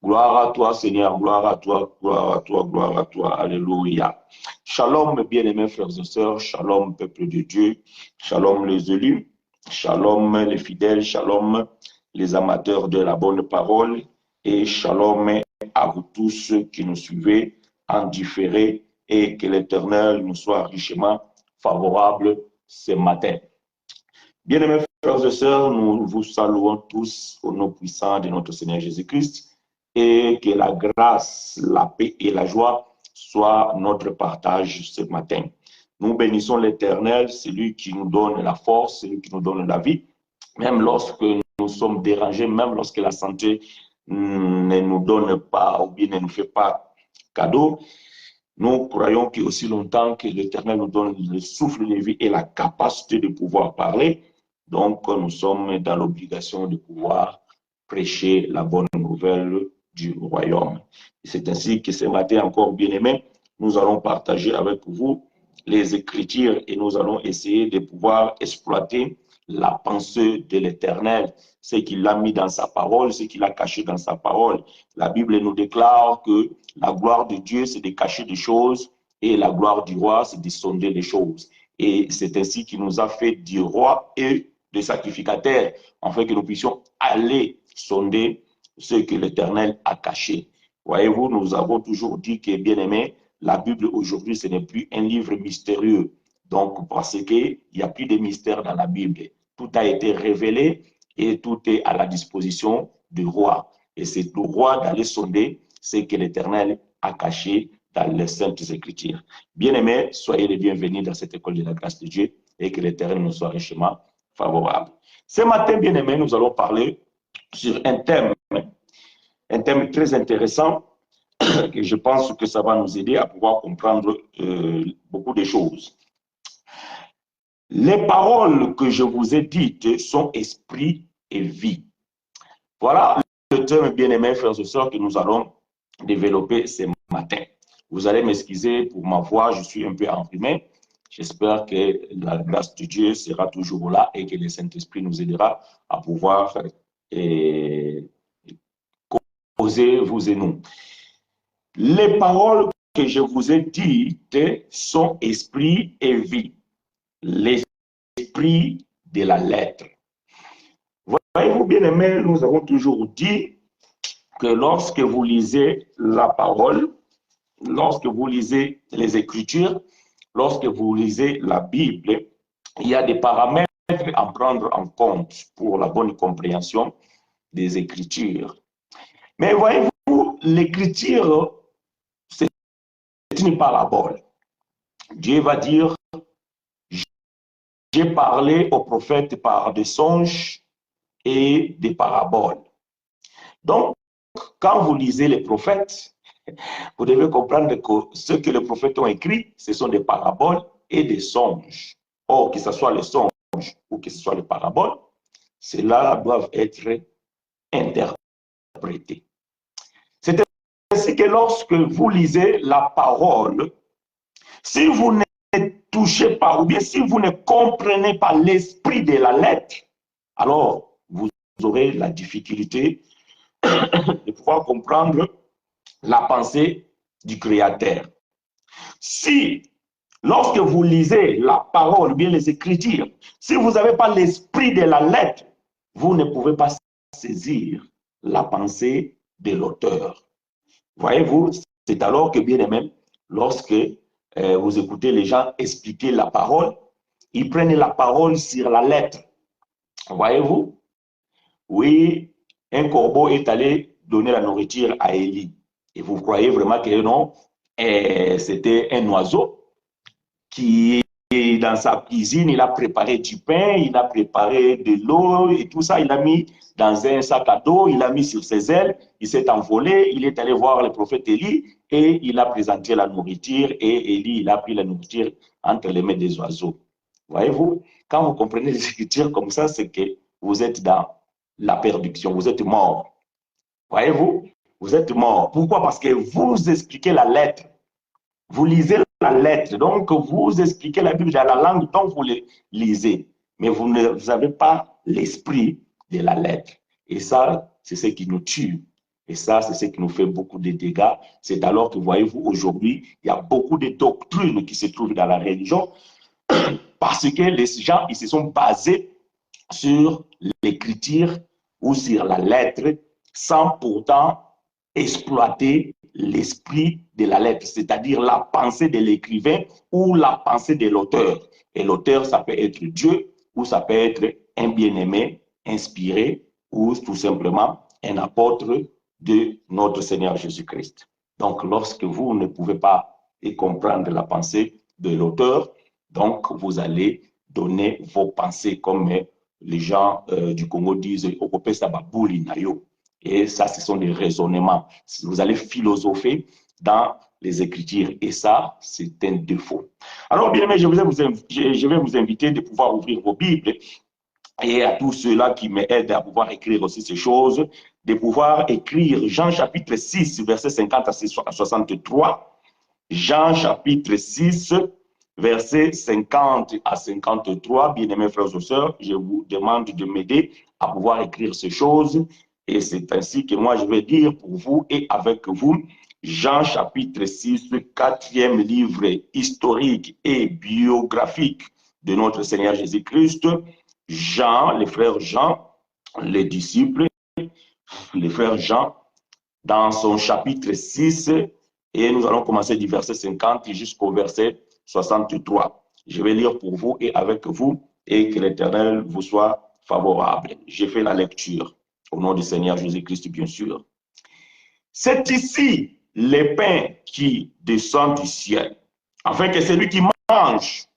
Gloire à toi, Seigneur, gloire à toi, gloire à toi, gloire à toi. Alléluia. Shalom, bien-aimés frères et sœurs, shalom, peuple de Dieu, shalom les élus, shalom les fidèles, shalom les amateurs de la bonne parole et shalom à vous tous qui nous suivez en différé et que l'Éternel nous soit richement favorable ce matin. Bien-aimés frères et sœurs, nous vous saluons tous au nom puissant de notre Seigneur Jésus-Christ et que la grâce, la paix et la joie soient notre partage ce matin. Nous bénissons l'Éternel, celui qui nous donne la force, celui qui nous donne la vie, même lorsque nous sommes dérangés, même lorsque la santé ne nous donne pas ou bien ne nous fait pas cadeau. Nous croyons qu'aussi longtemps que l'Éternel nous donne le souffle de vie et la capacité de pouvoir parler, donc nous sommes dans l'obligation de pouvoir prêcher la bonne nouvelle du royaume. C'est ainsi que ce matin encore, bien-aimés, nous allons partager avec vous les Écritures et nous allons essayer de pouvoir exploiter la pensée de l'Éternel, ce qu'il a mis dans sa parole, ce qu'il a caché dans sa parole. La Bible nous déclare que la gloire de Dieu, c'est de cacher des choses et la gloire du roi, c'est de sonder les choses. Et c'est ainsi qu'il nous a fait du roi et de sacrificateur, afin que nous puissions aller sonder ce que l'Éternel a caché. Voyez-vous, nous avons toujours dit que, bien aimé, la Bible aujourd'hui, ce n'est plus un livre mystérieux. Donc, parce qu'il n'y a plus de mystère dans la Bible. Tout a été révélé et tout est à la disposition du roi. Et c'est le roi d'aller sonder ce que l'Éternel a caché dans les Saintes Écritures. Bien-aimés, soyez les bienvenus dans cette école de la grâce de Dieu et que l'Éternel nous soit richement favorable. Ce matin, bien-aimés, nous allons parler sur un thème très intéressant que je pense que ça va nous aider à pouvoir comprendre beaucoup de choses. Les paroles que je vous ai dites sont esprit et vie. Voilà le thème, bien-aimés frères et sœurs, que nous allons développer ce matin. Vous allez m'excuser pour ma voix, je suis un peu enrhumé. J'espère que la grâce de Dieu sera toujours là et que le Saint-Esprit nous aidera à pouvoir causer, vous et nous. Les paroles que je vous ai dites sont esprit et vie. L'esprit de la lettre. Voyez-vous, bien-aimés, nous avons toujours dit que lorsque vous lisez la parole, lorsque vous lisez les Écritures, lorsque vous lisez la Bible, il y a des paramètres à prendre en compte pour la bonne compréhension des Écritures. Mais voyez-vous, l'Écriture, c'est une parabole. Dieu va dire, j'ai parlé aux prophètes par des songes et des paraboles. Donc, quand vous lisez les prophètes, vous devez comprendre que ce que les prophètes ont écrit, ce sont des paraboles et des songes. Or, que ce soit les songes ou que ce soit les paraboles, cela doivent être interprétés. C'est ainsi que lorsque vous lisez la parole, si vous ne touchez pas, ou bien si vous ne comprenez pas l'esprit de la lettre, alors vous aurez la difficulté de pouvoir comprendre la pensée du Créateur. Si, lorsque vous lisez la parole, ou bien les Écritures, si vous n'avez pas l'esprit de la lettre, vous ne pouvez pas saisir la pensée de l'auteur. Voyez-vous, c'est alors que, bien aimé, lorsque vous écoutez les gens expliquer la parole, ils prennent la parole sur la lettre. Voyez-vous? Oui, un corbeau est allé donner la nourriture à Élie. Et vous croyez vraiment que non, c'était un oiseau qui, dans sa cuisine, il a préparé du pain, il a préparé de l'eau et tout ça, il a mis dans un sac à dos, il a mis sur ses ailes, il s'est envolé, il est allé voir le prophète Élie et il a présenté la nourriture et Élie, il a pris la nourriture entre les mains des oiseaux. Voyez-vous, quand vous comprenez les Écritures comme ça, c'est que vous êtes dans la perdition, vous êtes mort. Voyez-vous, vous êtes mort. Pourquoi? Parce que vous expliquez la lettre. Vous lisez la lettre, donc vous expliquez la Bible dans la langue dont vous le lisez, mais vous n'avez pas l'esprit de la lettre. Et ça, c'est ce qui nous tue. Et ça, c'est ce qui nous fait beaucoup de dégâts. C'est alors que, voyez-vous, aujourd'hui, il y a beaucoup de doctrines qui se trouvent dans la religion parce que les gens, ils se sont basés sur l'écriture ou sur la lettre sans pourtant exploiter l'esprit de la lettre, c'est-à-dire la pensée de l'écrivain ou la pensée de l'auteur. Et l'auteur, ça peut être Dieu ou ça peut être un bien-aimé inspiré ou tout simplement un apôtre de notre Seigneur Jésus-Christ. Donc, lorsque vous ne pouvez pas comprendre la pensée de l'auteur, donc vous allez donner vos pensées comme les gens du Congo disent et ça, ce sont des raisonnements. Vous allez philosopher dans les Écritures et ça, c'est un défaut. Alors, bien aimé, je vais vous inviter de pouvoir ouvrir vos Bibles et à tous ceux-là qui m'aident à pouvoir écrire aussi ces choses, de pouvoir écrire Jean chapitre 6, verset 50 à 63. Jean chapitre 6, versets 50 à 53. Bien-aimés frères et sœurs, je vous demande de m'aider à pouvoir écrire ces choses. Et c'est ainsi que moi je vais dire pour vous et avec vous, Jean chapitre 6, quatrième livre historique et biographique de notre Seigneur Jésus-Christ. Jean, les frères Jean, les disciples, les frères Jean, dans son chapitre 6, et nous allons commencer du verset 50 jusqu'au verset 63. Je vais lire pour vous et avec vous, et que l'Éternel vous soit favorable. J'ai fait la lecture, au nom du Seigneur Jésus-Christ, bien sûr. C'est ici les pains qui descendent du ciel, afin que celui qui en mange,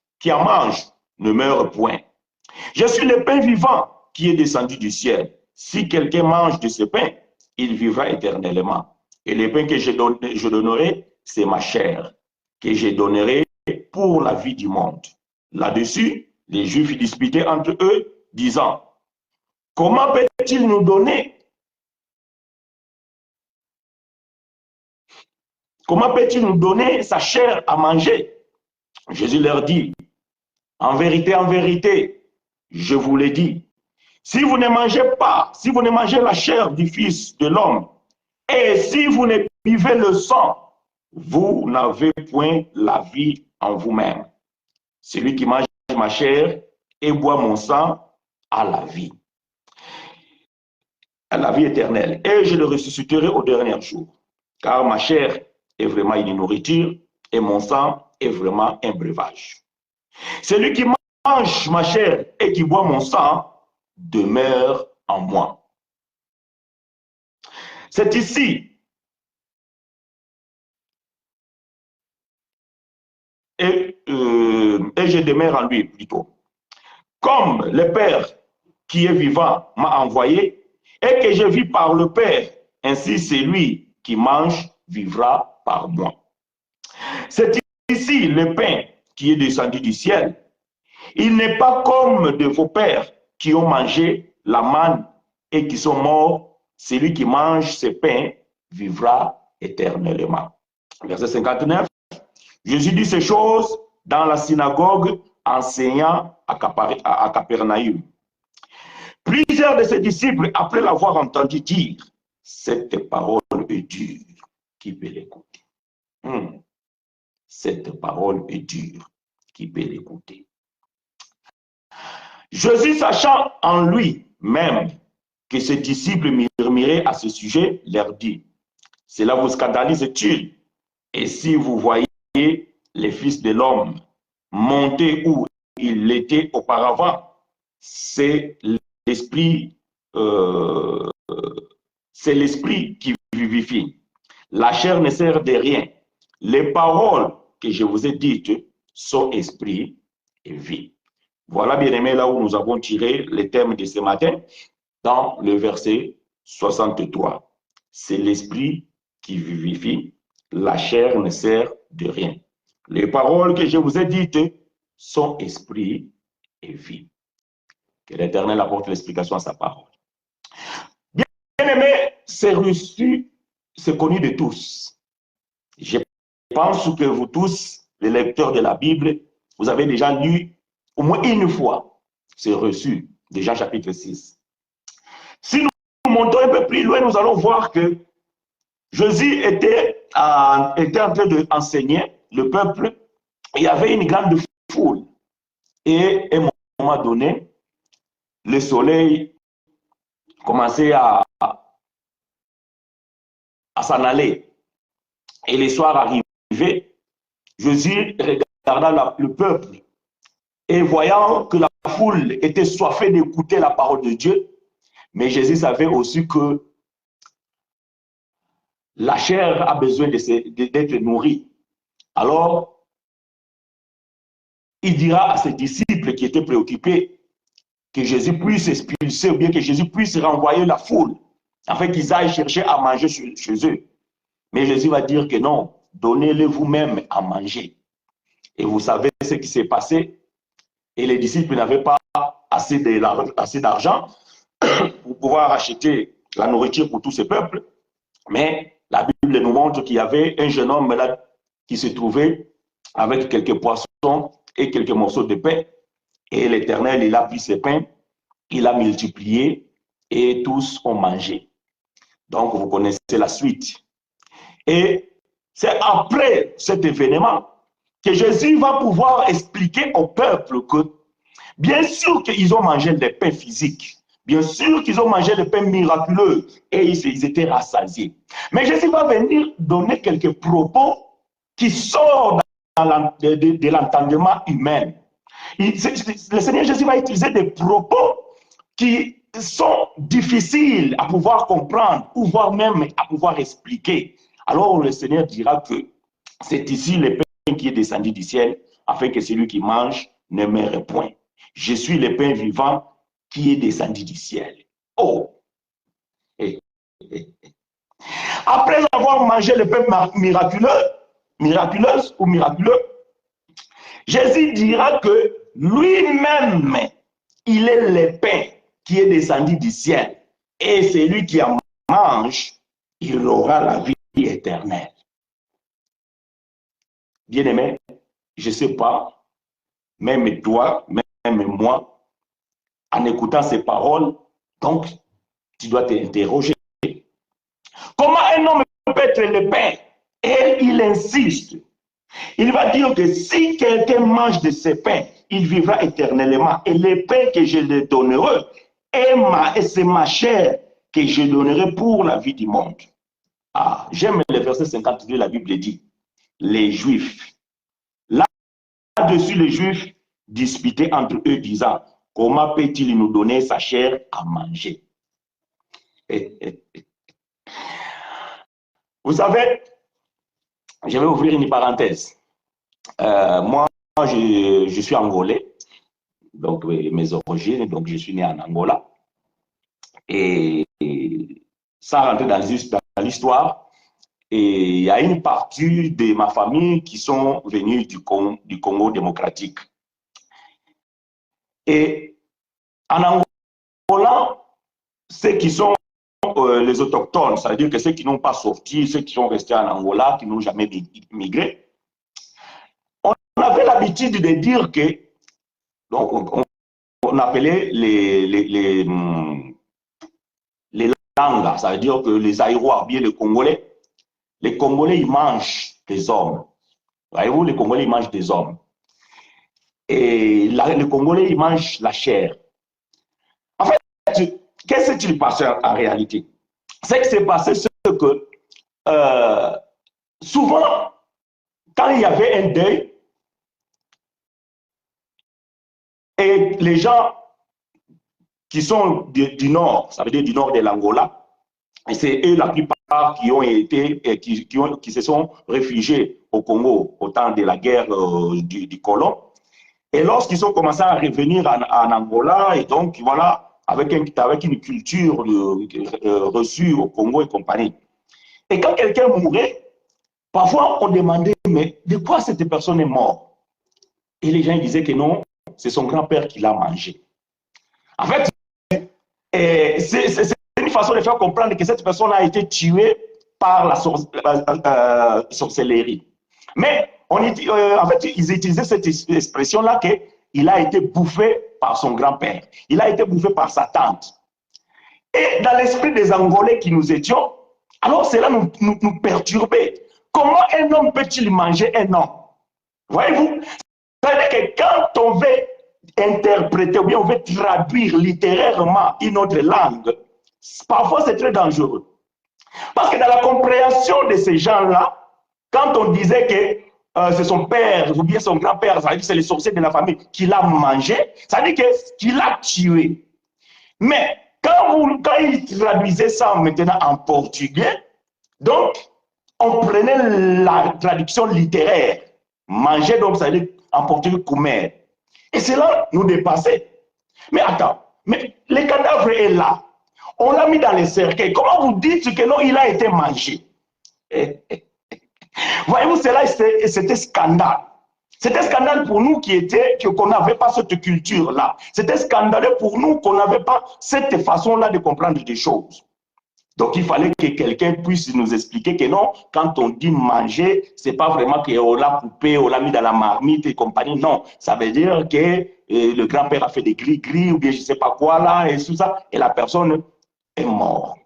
ne meure point. Je suis le pain vivant qui est descendu du ciel. Si quelqu'un mange de ce pain, il vivra éternellement. Et le pain que je donnerai, c'est ma chair, que je donnerai pour la vie du monde. Là-dessus, les Juifs disputaient entre eux, disant, comment peut-il nous donner sa chair à manger? Jésus leur dit, en vérité, je vous l'ai dit, si vous ne mangez la chair du Fils de l'homme, et si vous ne buvez le sang, vous n'avez point la vie en vous-même. Celui qui mange ma chair et boit mon sang a la vie éternelle. Et je le ressusciterai au dernier jour. Car ma chair est vraiment une nourriture et mon sang est vraiment un breuvage. Celui qui mange ma chair et qui boit mon sang demeure en moi. C'est ici et je demeure en lui plutôt. Comme le Père qui est vivant m'a envoyé et que je vis par le Père, ainsi celui qui mange vivra par moi. C'est ici le pain qui est descendu du ciel. Il n'est pas comme de vos pères qui ont mangé la manne et qui sont morts. Celui qui mange ce pain vivra éternellement. Verset 59. Jésus dit ces choses dans la synagogue, enseignant à Capernaüm. Plusieurs de ses disciples, après l'avoir entendu dire, cette parole est dure, qui peut l'écouter? Cette parole est dure, qui peut l'écouter? Jésus, sachant en lui-même que ses disciples murmuraient à ce sujet, leur dit, cela vous scandalise-t-il? Et si vous voyez les fils de l'homme monter où il était auparavant, c'est l'esprit qui vivifie. La chair ne sert de rien. Les paroles que je vous ai dites sont esprit et vie. Voilà, bien aimé, là où nous avons tiré les thèmes de ce matin, dans le verset 63. C'est l'esprit qui vivifie. La chair ne sert de rien. Les paroles que je vous ai dites sont esprit et vie. Que l'Éternel apporte l'explication à sa parole. Bien aimé, c'est reçu, c'est connu de tous. Je pense que vous tous, les lecteurs de la Bible, vous avez déjà lu au moins une fois. C'est reçu de Jean chapitre 6. Si nous montons un peu plus loin, nous allons voir que Jésus était en train d'enseigner le peuple. Il y avait une grande foule. Et à un moment donné, le soleil commençait à s'en aller. Et le soir arrivé, Jésus regarda le peuple et voyant que la foule était soifée d'écouter la parole de Dieu, mais Jésus savait aussi que la chair a besoin d'être nourrie. Alors, il dira à ses disciples qui étaient préoccupés que Jésus puisse expulser ou bien que Jésus puisse renvoyer la foule afin qu'ils aillent chercher à manger chez eux. Mais Jésus va dire que non, donnez-le vous-même à manger. Et vous savez ce qui s'est passé. Et les disciples n'avaient pas assez d'argent pour pouvoir acheter la nourriture pour tout ce peuple. Mais la Bible nous montre qu'il y avait un jeune homme là qui se trouvait avec quelques poissons et quelques morceaux de pain. Et l'Éternel, il a pris ses pains, il a multiplié et tous ont mangé. Donc, vous connaissez la suite. Et c'est après cet événement que Jésus va pouvoir expliquer au peuple que, bien sûr qu'ils ont mangé des pains physiques, bien sûr qu'ils ont mangé des pains miraculeux et ils étaient rassasiés. Mais Jésus va venir donner quelques propos qui sortent de l'entendement humain. Le Seigneur Jésus va utiliser des propos qui sont difficiles à pouvoir comprendre ou voire même à pouvoir expliquer. Alors le Seigneur dira que c'est ici le pain qui est descendu du ciel afin que celui qui mange ne meure point. Je suis le pain vivant qui est descendu du ciel. Oh! Après avoir mangé le pain miraculeux, Jésus dira que lui-même, il est le pain qui est descendu du ciel. Et celui qui en mange, il aura la vie éternelle. Bien-aimé, je ne sais pas, même toi, même moi, en écoutant ces paroles, donc, tu dois t'interroger. Comment un homme peut être le pain? Et il insiste. Il va dire que si quelqu'un mange de ce pain, il vivra éternellement. Et le pain que je lui donnerai, et c'est ma chair que je donnerai pour la vie du monde. Ah, j'aime le verset 52, la Bible dit, les Juifs. Là-dessus, les Juifs disputaient entre eux, disant, comment peut-il nous donner sa chair à manger? Vous savez, je vais ouvrir une parenthèse. Moi, je suis angolais, donc mes origines, donc je suis né en Angola. Et sans rentrer dans l'histoire, et il y a une partie de ma famille qui sont venus du Congo démocratique. Et en Angola, ceux qui sont les autochtones, c'est-à-dire que ceux qui n'ont pas sorti, ceux qui sont restés en Angola, qui n'ont jamais migré, on avait l'habitude de dire que, donc on appelait les langas, ça veut dire que les Aïrois, bien les Congolais, ils mangent des hommes. Voyez-vous, les Congolais, ils mangent des hommes. Et les Congolais, ils mangent la chair. En fait, qu'est-ce qui s'est passé en réalité? Ce qui s'est passé, c'est que souvent, quand il y avait un deuil, et les gens qui sont du nord, ça veut dire du nord de l'Angola, et c'est eux la plupart qui ont été, qui se sont réfugiés au Congo au temps de la guerre du colon. Et lorsqu'ils ont commencé à revenir en Angola, et donc voilà, avec une culture reçue au Congo et compagnie. Et quand quelqu'un mourait, parfois on demandait, mais de quoi cette personne est morte? Et les gens disaient que non, c'est son grand-père qui l'a mangé. En fait, c'est une façon de faire comprendre que cette personne a été tuée par la sorcellerie. Mais en fait, ils utilisaient cette expression-là qu'il a été bouffé par son grand-père. Il a été bouffé par sa tante. Et dans l'esprit des Angolais qui nous étions, Alors cela nous perturbait. Comment un homme peut-il manger un homme? Voyez-vous? C'est-à-dire que quand on veut interpréter ou bien on veut traduire littérairement une autre langue, parfois c'est très dangereux. Parce que dans la compréhension de ces gens-là, quand on disait que c'est son père ou bien son grand-père, ça veut dire que c'est le sorcier de la famille qui l'a mangé, ça veut dire qu'il l'a tué. Mais quand il traduisait ça maintenant en portugais, donc on prenait la traduction littéraire. Manger, donc ça veut dire en portugais comer. Et cela nous dépassait. Mais attends, mais le cadavre est là. On l'a mis dans les cercueils. Comment vous dites que non, il a été mangé? Voyez-vous, cela, c'était scandale. C'était scandale pour nous qu'on n'avait pas cette culture-là. C'était scandaleux pour nous qu'on n'avait pas cette façon-là de comprendre des choses. Donc, il fallait que quelqu'un puisse nous expliquer que non, quand on dit manger, ce n'est pas vraiment qu'on l'a coupé, on l'a mis dans la marmite et compagnie. Non, ça veut dire que le grand-père a fait des gris-gris ou bien je ne sais pas quoi là et tout ça, et la personne est morte.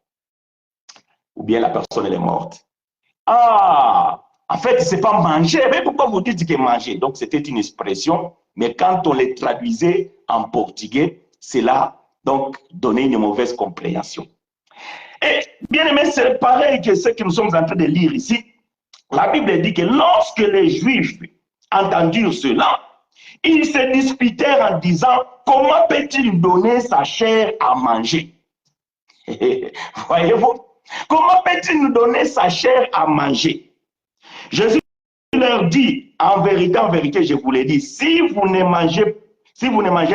Ou bien la personne elle est morte. Ah, en fait, ce n'est pas manger. Mais pourquoi vous dites que manger? Donc, c'était une expression, mais quand on les traduisait en portugais, cela donc donnait une mauvaise compréhension. Et bien aimé, c'est pareil que ce que nous sommes en train de lire ici. La Bible dit que lorsque les Juifs entendirent cela, ils se disputèrent en disant, comment peut-il donner sa chair à manger? Voyez-vous? Comment peut-il nous donner sa chair à manger? Jésus leur dit, en vérité, je vous l'ai dit, si vous ne mangez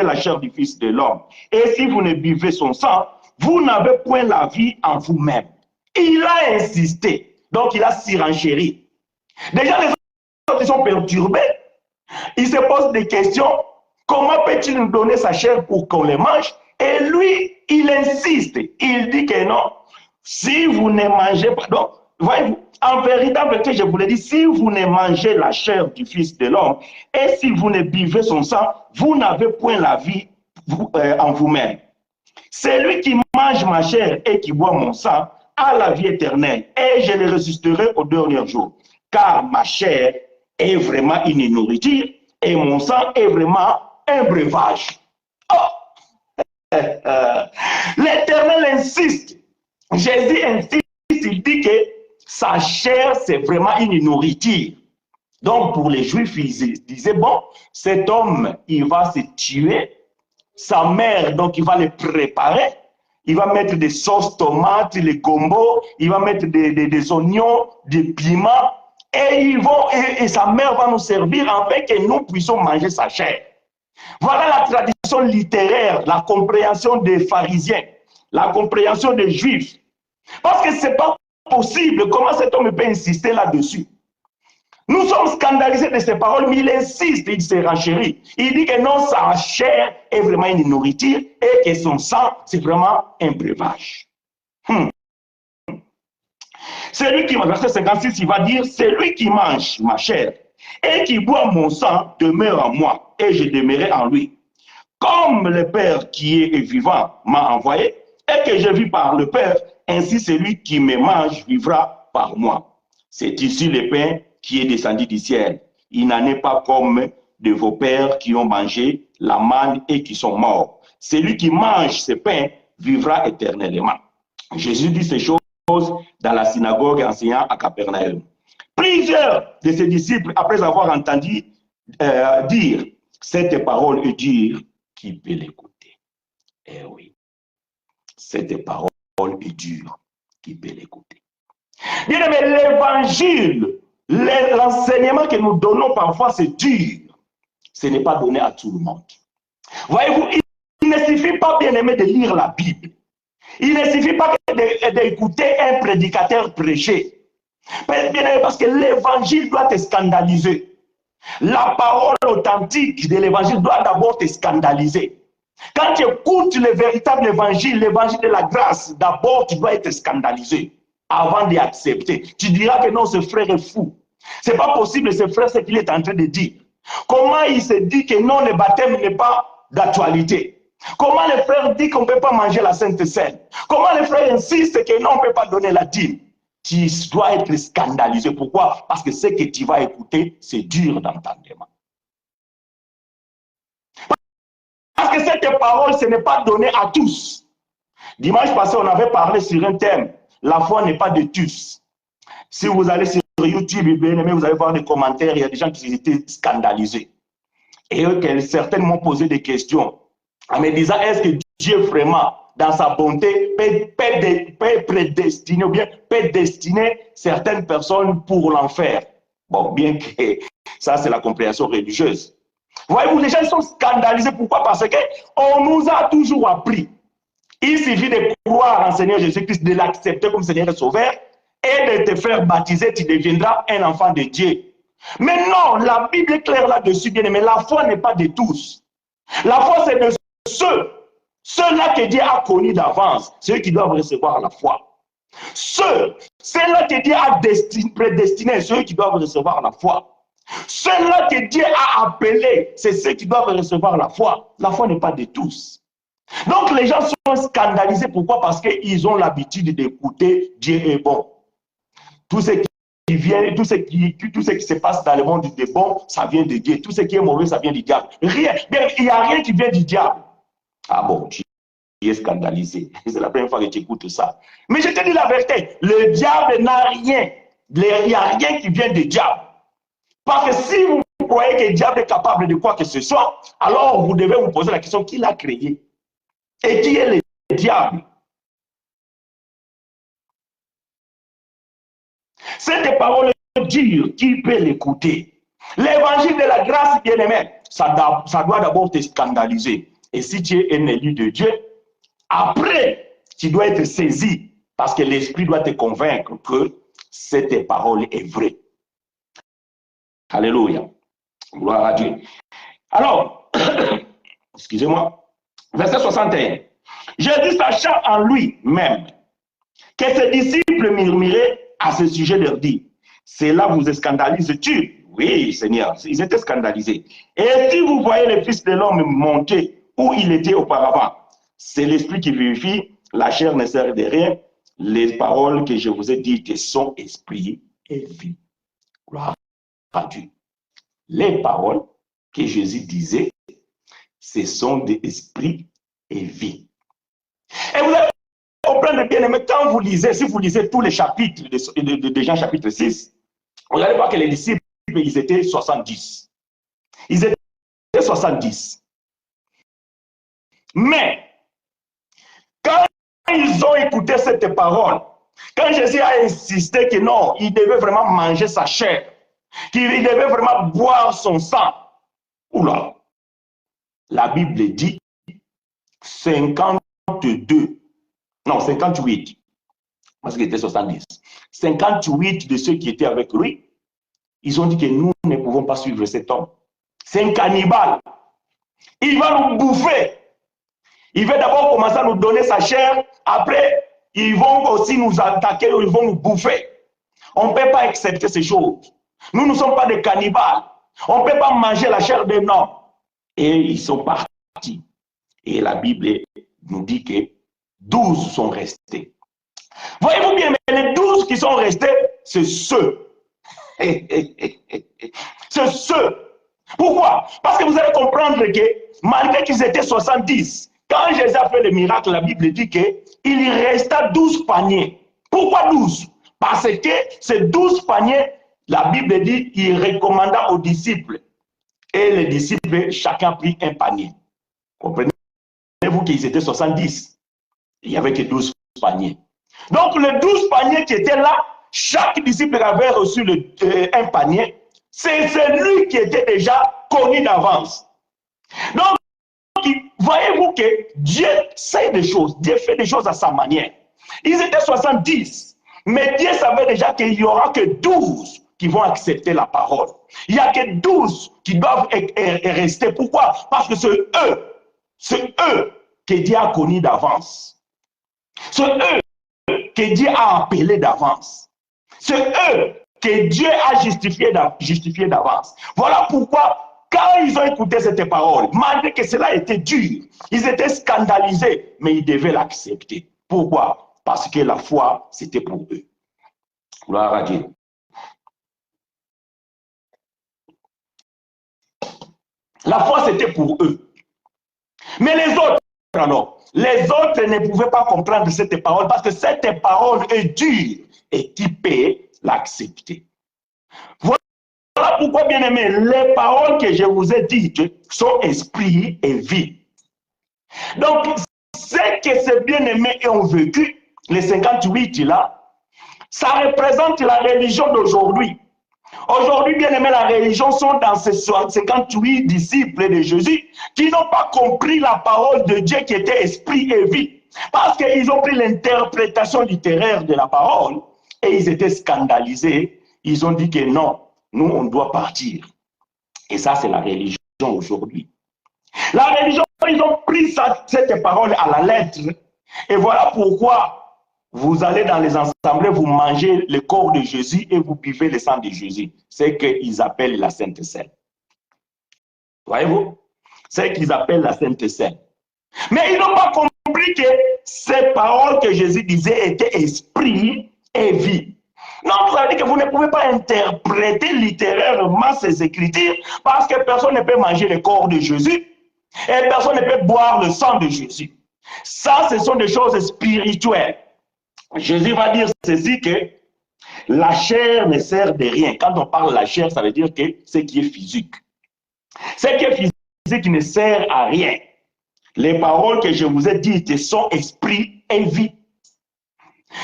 la chair du Fils de l'homme et si vous ne buvez son sang, vous n'avez point la vie en vous-même. Il a insisté, donc il a surenchéri. Déjà, les autres sont perturbés. Ils se posent des questions. Comment peut-il nous donner sa chair pour qu'on les mange? Et lui, il insiste. Il dit que non, si vous ne mangez pas... Donc, voyez-vous, en vérité, je vous l'ai dit, si vous ne mangez la chair du Fils de l'homme et si vous ne buvez son sang, vous n'avez point la vie en vous-même. Celui qui mange ma chair et qui boit mon sang a la vie éternelle et je le ressusciterai au dernier jour. Car ma chair est vraiment une nourriture et mon sang est vraiment un breuvage. Oh! L'Éternel insiste. Jésus insiste, il dit que sa chair, c'est vraiment une nourriture. Donc, pour les Juifs, ils disaient, bon, cet homme, il va se tuer. Sa mère, donc, il va le préparer. Il va mettre des sauces tomates, les gombo, il va mettre des oignons, des piments, et sa mère va nous servir afin que nous puissions manger sa chair. Voilà la tradition littéraire, la compréhension des pharisiens, la compréhension des Juifs. Parce que ce n'est pas possible. Comment cet homme peut insister là-dessus? Nous sommes scandalisés de ces paroles, mais il insiste, il se renchérit. Il dit que non, sa chair est vraiment une nourriture et que son sang, c'est vraiment un breuvage. Celui qui mange, verset 56, il va dire, celui qui mange ma chair et qui boit mon sang demeure en moi et je demeurerai en lui. Comme le Père qui est vivant m'a envoyé et que je vis par le Père, ainsi celui qui me mange vivra par moi. C'est ici le pain qui est descendu du ciel. Il n'en est pas comme de vos pères qui ont mangé la manne et qui sont morts. Celui qui mange ce pain vivra éternellement. Jésus dit ces choses dans la synagogue enseignant à Capernaum. Plusieurs de ses disciples, après avoir entendu dire cette parole et dire qui peut l'écouter. Eh oui, cette parole est dure, qui peut l'écouter. Bien aimé, l'évangile, l'enseignement que nous donnons parfois, c'est dur. Ce n'est pas donné à tout le monde. Voyez-vous, il ne suffit pas, bien aimé, de lire la Bible. Il ne suffit pas d'écouter un prédicateur prêcher. Bien aimé, parce que l'évangile doit te scandaliser. La parole authentique de l'évangile doit d'abord te scandaliser. Quand tu écoutes le véritable évangile, l'évangile de la grâce, d'abord tu dois être scandalisé avant d'accepter. Tu diras que non, ce frère est fou. Ce n'est pas possible, ce frère, ce qu'il est en train de dire. Comment il se dit que non, le baptême n'est pas d'actualité? Comment le frère dit qu'on ne peut pas manger la Sainte Seine? Comment le frère insiste que non, on ne peut pas donner la dîme? tu dois être scandalisé. Pourquoi? Parce que ce que tu vas écouter, c'est dur d'entendement. Parce que cette parole, ce n'est pas donné à tous. Dimanche passé, on avait parlé sur un thème. La foi n'est pas de tous. Si vous allez sur YouTube, bien aimé, vous allez voir des commentaires, il y a des gens qui étaient scandalisés. Et certains m'ont posé des questions en me disant, est-ce que Dieu vraiment, dans sa bonté, peut prédestiner ou bien peut destiner certaines personnes pour l'enfer? Bon, bien que ça, c'est la compréhension religieuse. Voyez-vous, les gens sont scandalisés. Pourquoi? Parce qu'on nous a toujours appris. Il suffit de croire en Seigneur Jésus-Christ, de l'accepter comme Seigneur et Sauveur et de te faire baptiser, tu deviendras un enfant de Dieu. Mais non, la Bible est claire là-dessus, bien aimé. La foi n'est pas de tous. La foi, c'est de ceux-là que Dieu a connus d'avance, ceux qui doivent recevoir la foi. Ceux-là que Dieu a prédestinés, ceux qui doivent recevoir la foi. Ceux-là que Dieu a appelés, c'est ceux qui doivent recevoir la foi. La foi n'est pas de tous. Donc les gens sont scandalisés. Pourquoi? Parce qu'ils ont l'habitude d'écouter Dieu est bon. Tout ce qui vient, tout ce qui se passe dans le monde de bon, ça vient de Dieu. Tout ce qui est mauvais, ça vient du diable. Rien, il n'y a rien qui vient du diable. Ah bon, tu es scandalisé. C'est la première fois que tu écoutes ça. Mais je te dis la vérité, le diable n'a rien. Il n'y a rien qui vient du diable. Parce que si vous croyez que le diable est capable de quoi que ce soit, alors vous devez vous poser la question, qui l'a créé? Et qui est le diable? Cette parole dure, qui peut l'écouter? L'évangile de la grâce, bien-aimé, ça doit d'abord te scandaliser. Et si tu es un élu de Dieu, après, tu dois être saisi parce que l'Esprit doit te convaincre que cette parole est vraie. Alléluia. Gloire à Dieu. Alors, excusez-moi, verset 61. Jésus sachant en lui-même que ses disciples murmuraient à ce sujet, leur dit, cela vous scandalise-tu? Oui, Seigneur, ils étaient scandalisés. Et si vous voyez le Fils de l'homme monter où il était auparavant, c'est l'Esprit qui vérifie, la chair ne sert de rien. Les paroles que je vous ai dites sont esprit et vie. Gloire à Dieu. Les paroles que Jésus disait, ce sont des esprits et vie. Et vous allez comprendre bien, mais quand vous lisez, si vous lisez tous les chapitres de Jean chapitre 6, vous allez voir que les disciples, ils étaient 70. Ils étaient 70. Mais, quand ils ont écouté cette parole, quand Jésus a insisté que non, il devait vraiment manger sa chair, qu'il devait vraiment boire son sang, oula, la Bible dit 52, non 58, parce qu'il était 70. 58 de ceux qui étaient avec lui, ils ont dit que nous ne pouvons pas suivre cet homme. C'est un cannibale. Il va nous bouffer. Il va d'abord commencer à nous donner sa chair. Après, ils vont aussi nous attaquer, ils vont nous bouffer. On ne peut pas accepter ces choses. Nous ne sommes pas des cannibales. On ne peut pas manger la chair d'un homme. Et ils sont partis. Et la Bible nous dit que 12 sont restés. Voyez-vous bien, mais les 12 qui sont restés, c'est ceux. C'est ceux. Pourquoi? Parce que vous allez comprendre que malgré qu'ils étaient 70, quand Jésus a fait le miracle, la Bible dit qu'il resta 12 paniers. Pourquoi 12? Parce que ces 12 paniers, la Bible dit qu'il recommanda aux disciples. Et les disciples, chacun prit un panier. Comprenez-vous qu'ils étaient 70? Il n'y avait que 12 paniers. Donc les 12 paniers qui étaient là, chaque disciple avait reçu un panier. C'est celui qui était déjà connu d'avance. Donc, voyez-vous que Dieu sait des choses. Dieu fait des choses à sa manière. Ils étaient 70. Mais Dieu savait déjà qu'il n'y aura que 12 qui vont accepter la parole. Il n'y a que 12 qui doivent rester. Pourquoi? Parce que c'est eux que Dieu a connus d'avance. C'est eux que Dieu a appelés d'avance. C'est eux que Dieu a justifié d'avance. Voilà pourquoi, quand ils ont écouté cette parole, malgré que cela était dur, ils étaient scandalisés, mais ils devaient l'accepter. Pourquoi? Parce que la foi, c'était pour eux. Gloire à Dieu. La foi, c'était pour eux. Mais les autres, alors, les autres ne pouvaient pas comprendre cette parole parce que cette parole est dure et qui peut l'accepter. Voilà pourquoi, bien aimé, les paroles que je vous ai dites sont esprit et vie. Donc, ce que ces bien-aimés ont vécu, les 58 là, ça représente la religion d'aujourd'hui. Aujourd'hui, bien aimé, la religion sont dans ces 58 disciples de Jésus qui n'ont pas compris la parole de Dieu qui était esprit et vie. Parce qu'ils ont pris l'interprétation littéraire de la parole et ils étaient scandalisés. Ils ont dit que non, nous, on doit partir. Et ça, c'est la religion aujourd'hui. La religion, ils ont pris cette parole à la lettre. Et voilà pourquoi vous allez dans les assemblées, vous mangez le corps de Jésus et vous buvez le sang de Jésus. C'est ce qu'ils appellent la Sainte Seine. Voyez-vous? C'est ce qu'ils appellent la Sainte Seine. Mais ils n'ont pas compris que ces paroles que Jésus disait étaient esprit et vie. Donc, vous allez dire que vous ne pouvez pas interpréter littérairement ces écritures parce que personne ne peut manger le corps de Jésus et personne ne peut boire le sang de Jésus. Ça, ce sont des choses spirituelles. Jésus va dire ceci que la chair ne sert de rien. Quand on parle de la chair, ça veut dire que ce qui est physique. Ce qui est physique ne sert à rien. Les paroles que je vous ai dites sont esprit et vie.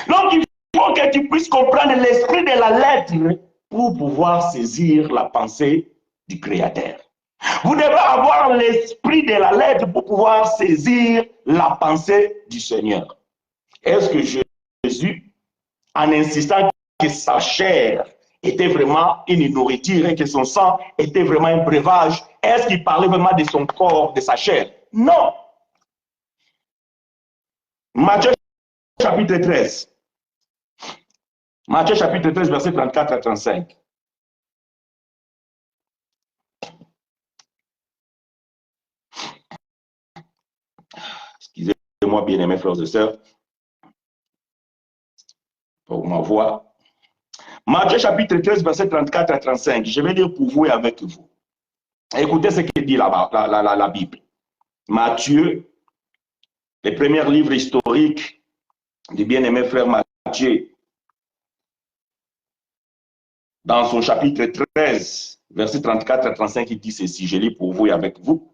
Donc, il faut que tu puisses comprendre l'esprit de la lettre pour pouvoir saisir la pensée du Créateur. Vous devez avoir l'esprit de la lettre pour pouvoir saisir la pensée du Seigneur. Est-ce que Jésus, en insistant que sa chair était vraiment une nourriture et que son sang était vraiment un breuvage, est-ce qu'il parlait vraiment de son corps, de sa chair? Non. Matthieu chapitre 13. Matthieu chapitre 13, verset 34 à 35. Excusez-moi, bien-aimés frères et sœurs, pour ma voix. Matthieu chapitre 13, verset 34 à 35. Je vais lire pour vous et avec vous. Écoutez ce que dit la Bible. Matthieu, le premier livre historique du bien-aimé frère Matthieu, dans son chapitre 13, verset 34 à 35, il dit ceci. Je lis pour vous et avec vous.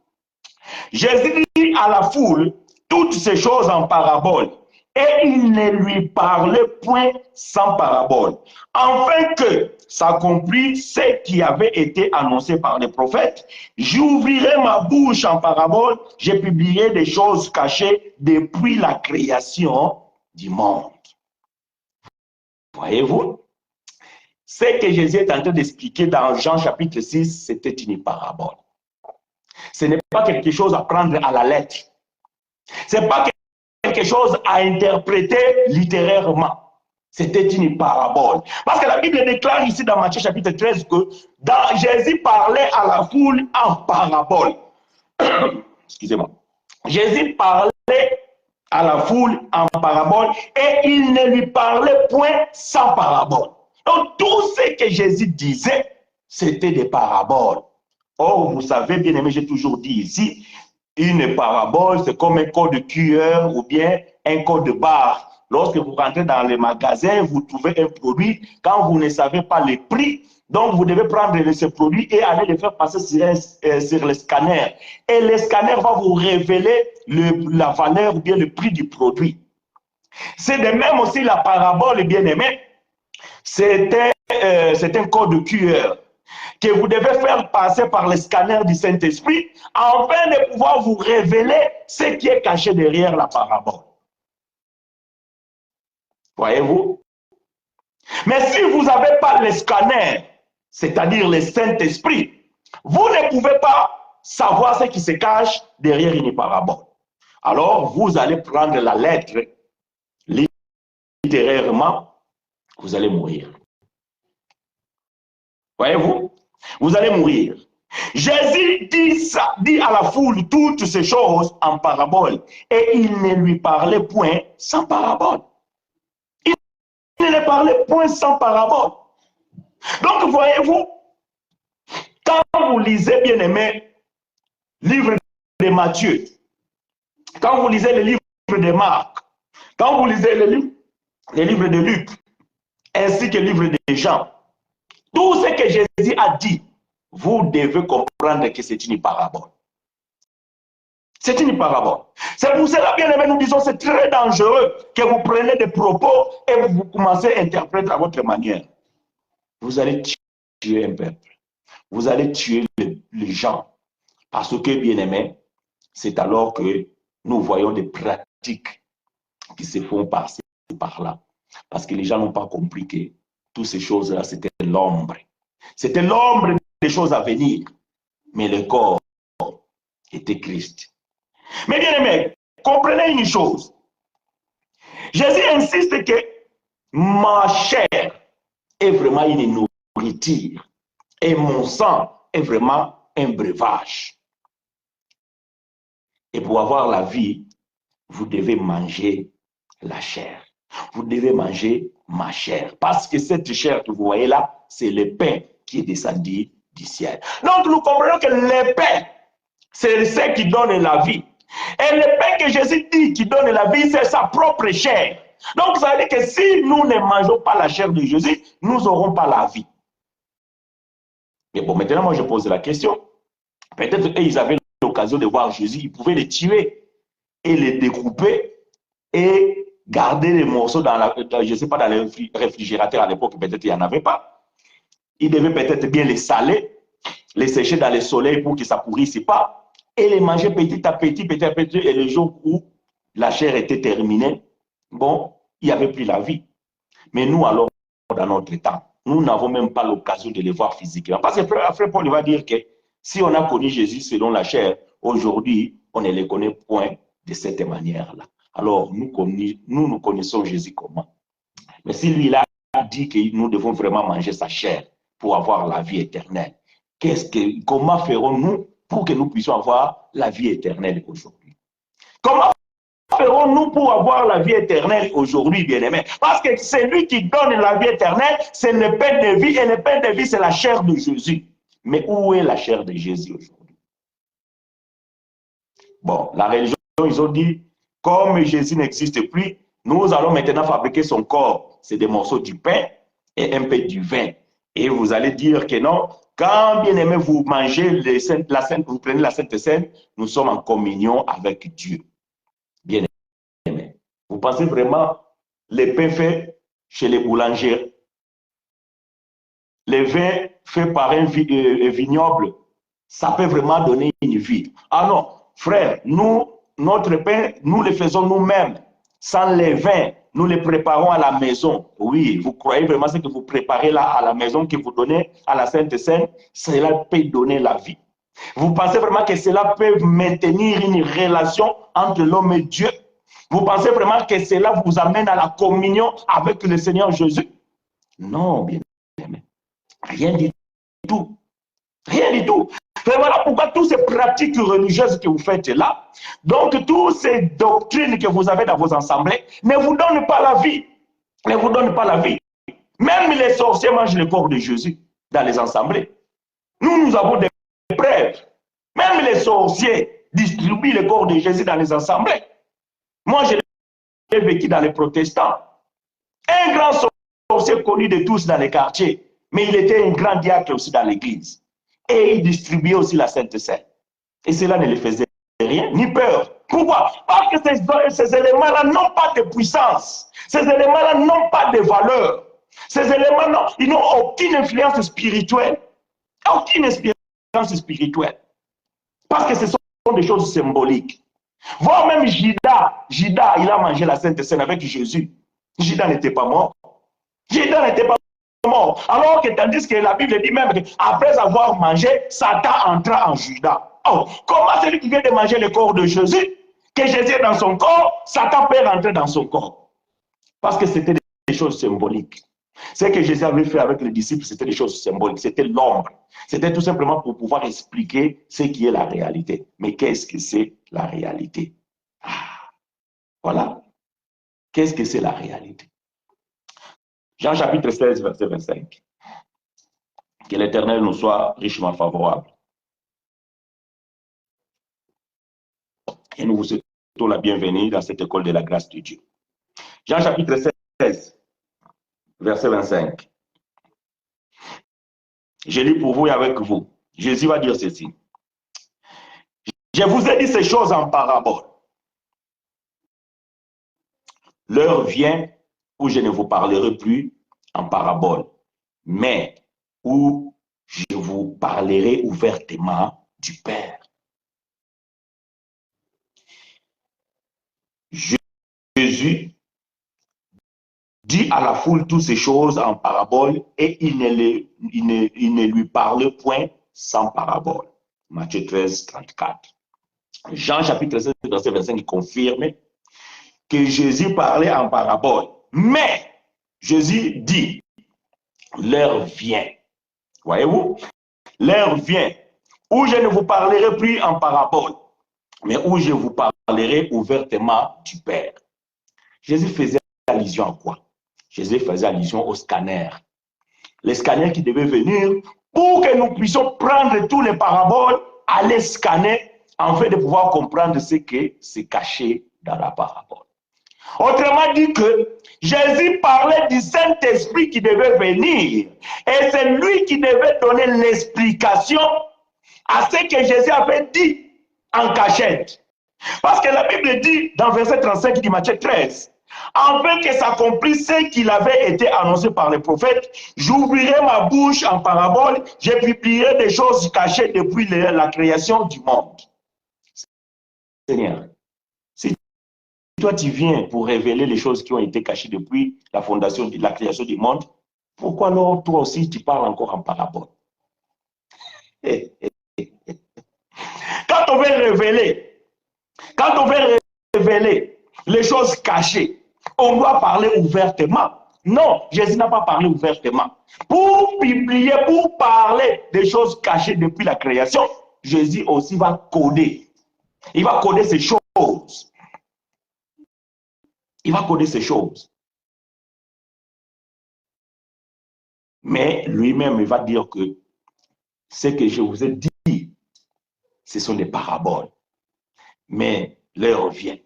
Jésus dit à la foule toutes ces choses en parabole, et il ne lui parlait point sans parabole, afin que s'accomplisse ce qui avait été annoncé par les prophètes. J'ouvrirai ma bouche en parabole, je publierai des choses cachées depuis la création du monde. Voyez-vous? Ce que Jésus est en train d'expliquer dans Jean chapitre 6, c'était une parabole. Ce n'est pas quelque chose à prendre à la lettre. Ce n'est pas quelque chose à interpréter littérairement. C'était une parabole. Parce que la Bible déclare ici dans Matthieu chapitre 13 que Jésus parlait à la foule en parabole. Excusez-moi. Jésus parlait à la foule en parabole et il ne lui parlait point sans parabole. Donc tout ce que Jésus disait, c'était des paraboles. Or, vous savez, bien aimé, j'ai toujours dit ici, une parabole, c'est comme un code QR ou bien un code barre. Lorsque vous rentrez dans les magasins, vous trouvez un produit, quand vous ne savez pas le prix, donc vous devez prendre ce produit et aller le faire passer sur le scanner. Et le scanner va vous révéler la valeur ou bien le prix du produit. C'est de même aussi la parabole, bien aimé, c'est un code QR que vous devez faire passer par le scanner du Saint-Esprit afin de pouvoir vous révéler ce qui est caché derrière la parabole. Voyez-vous? Mais si vous n'avez pas le scanner, c'est-à-dire le Saint-Esprit, vous ne pouvez pas savoir ce qui se cache derrière une parabole. Alors, vous allez prendre la lettre littérairement, vous allez mourir. Voyez-vous? Vous allez mourir. Jésus dit à la foule toutes ces choses en parabole et il ne lui parlait point sans parabole. Il ne parlait point sans parabole. Donc, voyez-vous, quand vous lisez, bien aimé, livre de Matthieu, quand vous lisez le livre de Marc, quand vous lisez les livres de Luc, ainsi que le livre de Jean, tout ce que Jésus a dit, vous devez comprendre que c'est une parabole. C'est une parabole. C'est pour cela, bien aimé, nous disons c'est très dangereux que vous preniez des propos et vous commencez à interpréter à votre manière. Vous allez tuer un peuple. Vous allez tuer les gens. Parce que, bien aimé, c'est alors que nous voyons des pratiques qui se font par-ci et par-là. Parce que les gens n'ont pas compris que toutes ces choses-là, c'était l'ombre. C'était l'ombre des choses à venir. Mais le corps était Christ. Mais bien aimé, comprenez une chose. Jésus insiste que ma chair est vraiment une nourriture et mon sang est vraiment un breuvage. Et pour avoir la vie, vous devez manger la chair. Vous devez manger ma chair. Parce que cette chair que vous voyez là, c'est le pain qui est descendu du ciel. Donc nous comprenons que le pain, c'est ce qui donne la vie. Et le pain que Jésus dit qui donne la vie, c'est sa propre chair. Donc ça veut dire que si nous ne mangeons pas la chair de Jésus, nous n'aurons pas la vie. Mais bon, maintenant moi je pose la question. Peut-être qu'ils avaient l'occasion de voir Jésus, ils pouvaient le tuer et le découper et garder les morceaux dans la, je ne sais pas, dans le réfrigérateur à l'époque, peut-être il n'y en avait pas. Ils devaient peut-être bien les saler, les sécher dans le soleil pour que ça ne pourrisse pas et les manger petit à petit, et le jour où la chair était terminée, bon, il n'y avait plus la vie. Mais nous, alors, dans notre temps, nous n'avons même pas l'occasion de les voir physiquement. Parce que frère Paul va dire que si on a connu Jésus selon la chair, aujourd'hui, on ne le connaît point de cette manière-là. Alors, nous connaissons Jésus comment? Mais si lui, il a dit que nous devons vraiment manger sa chair pour avoir la vie éternelle, comment ferons-nous pour que nous puissions avoir la vie éternelle aujourd'hui? Comment ferons-nous pour avoir la vie éternelle aujourd'hui, bien-aimés? Parce que c'est lui qui donne la vie éternelle, c'est le pain de vie, et le pain de vie, c'est la chair de Jésus. Mais où est la chair de Jésus aujourd'hui? Bon, la religion, ils ont dit, comme Jésus n'existe plus, nous allons maintenant fabriquer son corps. C'est des morceaux du pain et un peu du vin. Et vous allez dire que non, quand bien aimé vous mangez vous prenez la Sainte Seine, nous sommes en communion avec Dieu. Bien aimé. Vous pensez vraiment les pains faits chez les boulangers, les vins faits par un vignoble, ça peut vraiment donner une vie. Ah non, frère, nous, notre pain, nous le faisons nous-mêmes, sans les vins, nous les préparons à la maison. Oui, vous croyez vraiment ce que vous préparez là à la maison, que vous donnez à la Sainte Seine, cela peut donner la vie. Vous pensez vraiment que cela peut maintenir une relation entre l'homme et Dieu? Vous pensez vraiment que cela vous amène à la communion avec le Seigneur Jésus? Non, bien aimé. Rien du tout. Rien du tout. Et voilà pourquoi toutes ces pratiques religieuses que vous faites là, donc toutes ces doctrines que vous avez dans vos assemblées, ne vous donnent pas la vie. Ne vous donnent pas la vie. Même les sorciers mangent le corps de Jésus dans les assemblées. Nous avons des preuves. Même les sorciers distribuent le corps de Jésus dans les assemblées. Moi, je l'ai vécu dans les protestants. Un grand sorcier connu de tous dans les quartiers, mais il était un grand diacre aussi dans l'église. Et il distribuait aussi la Sainte Seine. Et cela ne le faisait rien, ni peur. Pourquoi? Parce que ces éléments-là n'ont pas de puissance. Ces éléments-là n'ont pas de valeur. Ces éléments, ils n'ont aucune influence spirituelle. Aucune influence spirituelle. Parce que ce sont des choses symboliques. Voir même Judas, il a mangé la Sainte Seine avec Jésus. Judas n'était pas mort. Judas n'était pas mort. Alors que tandis que la Bible dit même qu'après avoir mangé, Satan entra en Judas. Oh, comment celui qui vient de manger le corps de Jésus, que Jésus est dans son corps, Satan peut rentrer dans son corps? Parce que c'était des choses symboliques. Ce que Jésus avait fait avec les disciples, c'était des choses symboliques, c'était l'ombre. C'était tout simplement pour pouvoir expliquer ce qui est la réalité. Mais qu'est-ce que c'est la réalité? Ah, voilà. Qu'est-ce que c'est la réalité? Jean chapitre 16, verset 25. Que l'Éternel nous soit richement favorable. Et nous vous souhaitons la bienvenue dans cette école de la grâce de Dieu. Jean chapitre 16, verset 25. Je lis pour vous et avec vous. Jésus va dire ceci. Je vous ai dit ces choses en parabole. L'heure vient où je ne vous parlerai plus en parabole, mais où je vous parlerai ouvertement du Père. Jésus dit à la foule toutes ces choses en parabole et il ne lui parle point sans parabole. Matthieu 13, 34. Jean chapitre 16, verset 25, il confirme que Jésus parlait en parabole. Mais Jésus dit, l'heure vient. Voyez-vous? L'heure vient où je ne vous parlerai plus en parabole, mais où je vous parlerai ouvertement du Père. Jésus faisait allusion à quoi? Jésus faisait allusion au scanner. Les scanners qui devaient venir pour que nous puissions prendre tous les paraboles, aller scanner, afin de pouvoir comprendre ce qui s'est caché dans la parabole. Autrement dit que Jésus parlait du Saint-Esprit qui devait venir. Et c'est lui qui devait donner l'explication à ce que Jésus avait dit en cachette. Parce que la Bible dit dans verset 35 du Matthieu 13, afin que s'accomplisse ce qu'il avait été annoncé par les prophètes, j'ouvrirai ma bouche en parabole, je publierai des choses cachées depuis la création du monde. Seigneur, si toi tu viens pour révéler les choses qui ont été cachées depuis la fondation, la création du monde, pourquoi alors toi aussi tu parles encore en parabole? Quand on veut révéler les choses cachées, on doit parler ouvertement. Non, Jésus n'a pas parlé ouvertement. Pour publier, pour parler des choses cachées depuis la création, Jésus aussi va coder. Il va coder ces choses. Il va coder ces choses. Mais lui-même, il va dire que ce que je vous ai dit, ce sont des paraboles. Mais l'heure vient.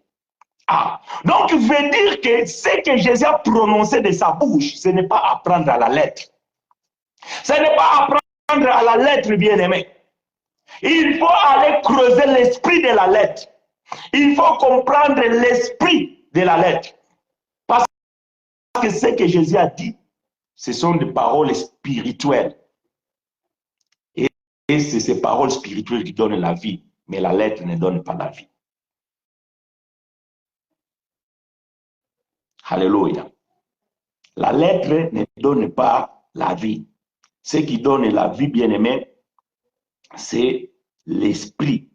Ah, donc il veut dire que ce que Jésus a prononcé de sa bouche, ce n'est pas apprendre à la lettre. Ce n'est pas apprendre à la lettre, bien-aimé. Il faut aller creuser l'esprit de la lettre. Il faut comprendre l'esprit de la lettre. Parce que ce que Jésus a dit, ce sont des paroles spirituelles. Et c'est ces paroles spirituelles qui donnent la vie. Mais la lettre ne donne pas la vie. Alléluia. La lettre ne donne pas la vie. Ce qui donne la vie, bien-aimé, c'est l'esprit.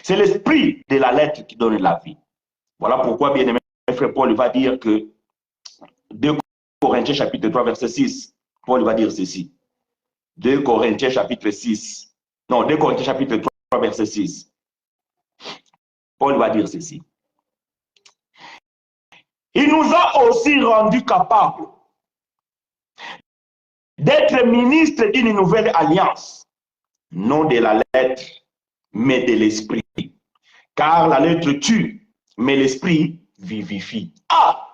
C'est l'esprit de la lettre qui donne la vie. Voilà pourquoi, bien-aimé, frère Paul va dire que 2 Corinthiens chapitre 3, verset 6, Paul va dire ceci. 2 Corinthiens chapitre 6. Non, 2 Corinthiens chapitre 3, verset 6. Paul va dire ceci. Il nous a aussi rendus capables d'être ministres d'une nouvelle alliance, non de la lettre, mais de l'esprit. Car la lettre tue, mais l'esprit vivifie. Ah!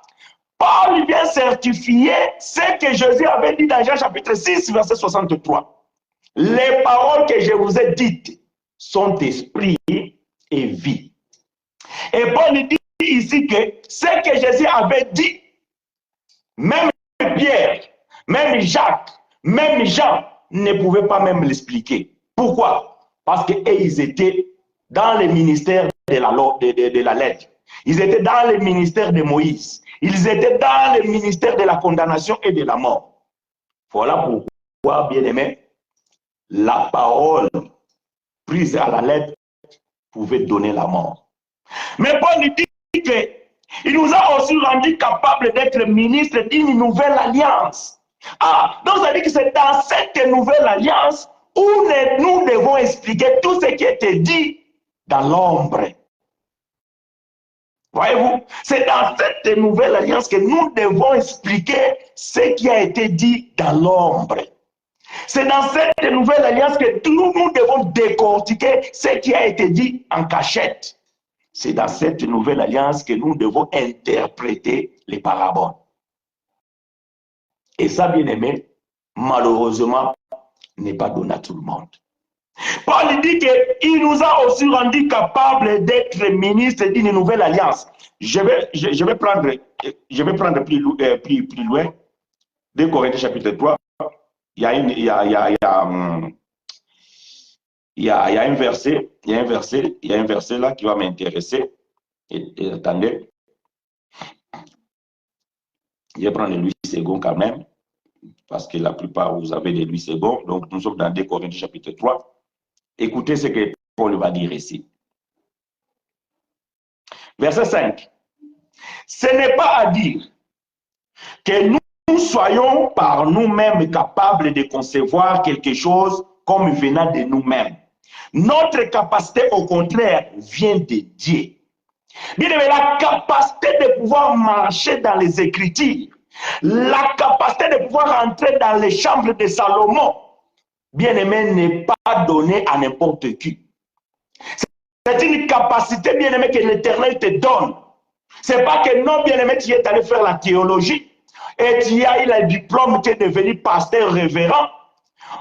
Paul vient certifier ce que Jésus avait dit dans Jean chapitre 6, verset 63. Les paroles que je vous ai dites sont esprit et vie. Et Paul dit ici que ce que Jésus avait dit, même Pierre, même Jacques, même Jean ne pouvaient pas même l'expliquer. Pourquoi? Parce qu'ils étaient dans le ministère de la lettre. Ils étaient dans le ministère de Moïse. Ils étaient dans le ministère de la condamnation et de la mort. Voilà pourquoi, bien-aimé, la parole prise à la lettre pouvait donner la mort. Mais Paul dit qu'il nous a aussi rendu capables d'être ministres d'une nouvelle alliance. Ah, donc ça veut dire que c'est dans cette nouvelle alliance où nous devons expliquer tout ce qui était dit dans l'ombre. Voyez-vous, c'est dans cette nouvelle alliance que nous devons expliquer ce qui a été dit dans l'ombre. C'est dans cette nouvelle alliance que nous devons décortiquer ce qui a été dit en cachette. C'est dans cette nouvelle alliance que nous devons interpréter les paraboles. Et ça, bien aimé, malheureusement, n'est pas donné à tout le monde. Paul dit qu'il nous a aussi rendu capables d'être ministres d'une nouvelle alliance. Je vais prendre plus loin. 2 Corinthiens chapitre 3, il y a un verset là qui va m'intéresser. Et attendez, je vais prendre les 8 secondes quand même, parce que la plupart, vous avez les 8 secondes. Donc, nous sommes dans 2 Corinthiens chapitre 3. Écoutez ce que Paul va dire ici. Verset 5. Ce n'est pas à dire que nous soyons par nous-mêmes capables de concevoir quelque chose comme venant de nous-mêmes. Notre capacité, au contraire, vient de Dieu. Bien aimé, la capacité de pouvoir marcher dans les Écritures, la capacité de pouvoir entrer dans les chambres de Salomon, bien aimé, n'est pas donnée à n'importe qui. C'est une capacité, bien aimé, que l'Éternel te donne. C'est pas que non, bien aimé, tu es allé faire la théologie et tu as eu le diplôme, tu es devenu pasteur révérend.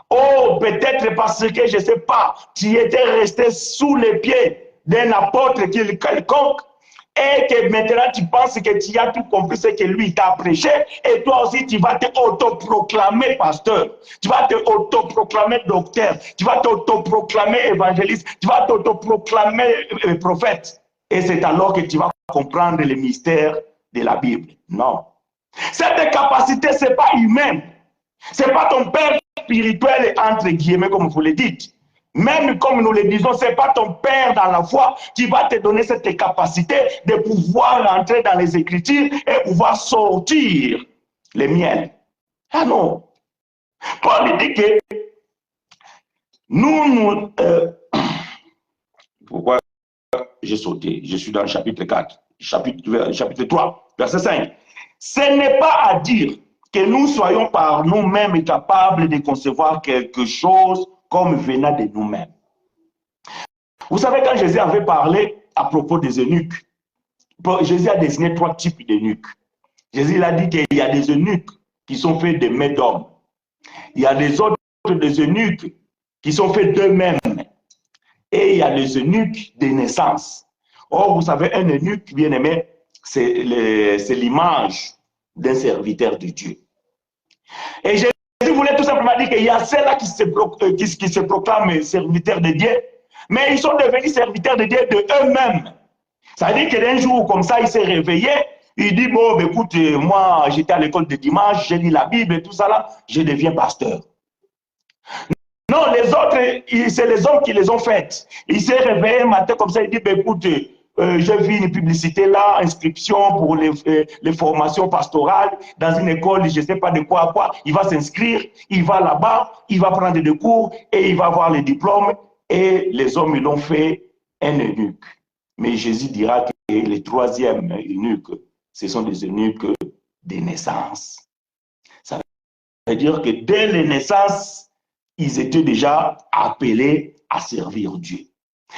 Oh, peut-être parce que, je ne sais pas, tu étais resté sous les pieds d'un apôtre quelconque et que maintenant tu penses que tu as tout compris ce que lui t'a prêché et toi aussi tu vas te autoproclamer pasteur, tu vas te autoproclamer docteur, tu vas t'autoproclamer évangéliste, tu vas t'autoproclamer prophète. Et c'est alors que tu vas comprendre les mystères de la Bible. Non. Cette capacité, ce n'est pas humaine. Ce n'est pas ton père spirituel, entre guillemets, comme vous le dites. Même comme nous le disons, ce n'est pas ton père dans la foi qui va te donner cette capacité de pouvoir entrer dans les Écritures et pouvoir sortir les miels. Ah non. Paul dit que pourquoi j'ai sauté? Je suis dans le chapitre 4, chapitre 3, verset 5. Ce n'est pas à dire que nous soyons par nous-mêmes capables de concevoir quelque chose comme venant de nous-mêmes. Vous savez, quand Jésus avait parlé à propos des eunuques, Jésus a désigné 3 types d'eunuques. Jésus a dit qu'il y a des eunuques qui sont faits de mains d'hommes. Il y a des autres des eunuques qui sont faits d'eux-mêmes. Et il y a les eunuques de naissance. Or, vous savez, un eunuque, bien aimé, c'est l'image d'un serviteur de Dieu. Et Jésus voulait tout simplement dire qu'il y a ceux-là qui se proclament serviteurs de Dieu, mais ils sont devenus serviteurs de Dieu de eux-mêmes. Ça veut dire que d'un jour, comme ça, il s'est réveillé, il dit, bon, écoute, moi, j'étais à l'école de dimanche, j'ai lu la Bible et tout ça là, je deviens pasteur. Non, les autres, c'est les hommes qui les ont faites. Il s'est réveillé un matin comme ça, il dit, écoute, j'ai vu une publicité là, inscription pour les formations pastorales dans une école, je ne sais pas de quoi à quoi. Il va s'inscrire, il va là-bas, il va prendre des cours et il va avoir les diplômes. Et les hommes, ils l'ont fait un eunuque. Mais Jésus dira que les 3e eunuques, ce sont des eunuques de naissance. Ça veut dire que dès les naissances, ils étaient déjà appelés à servir Dieu.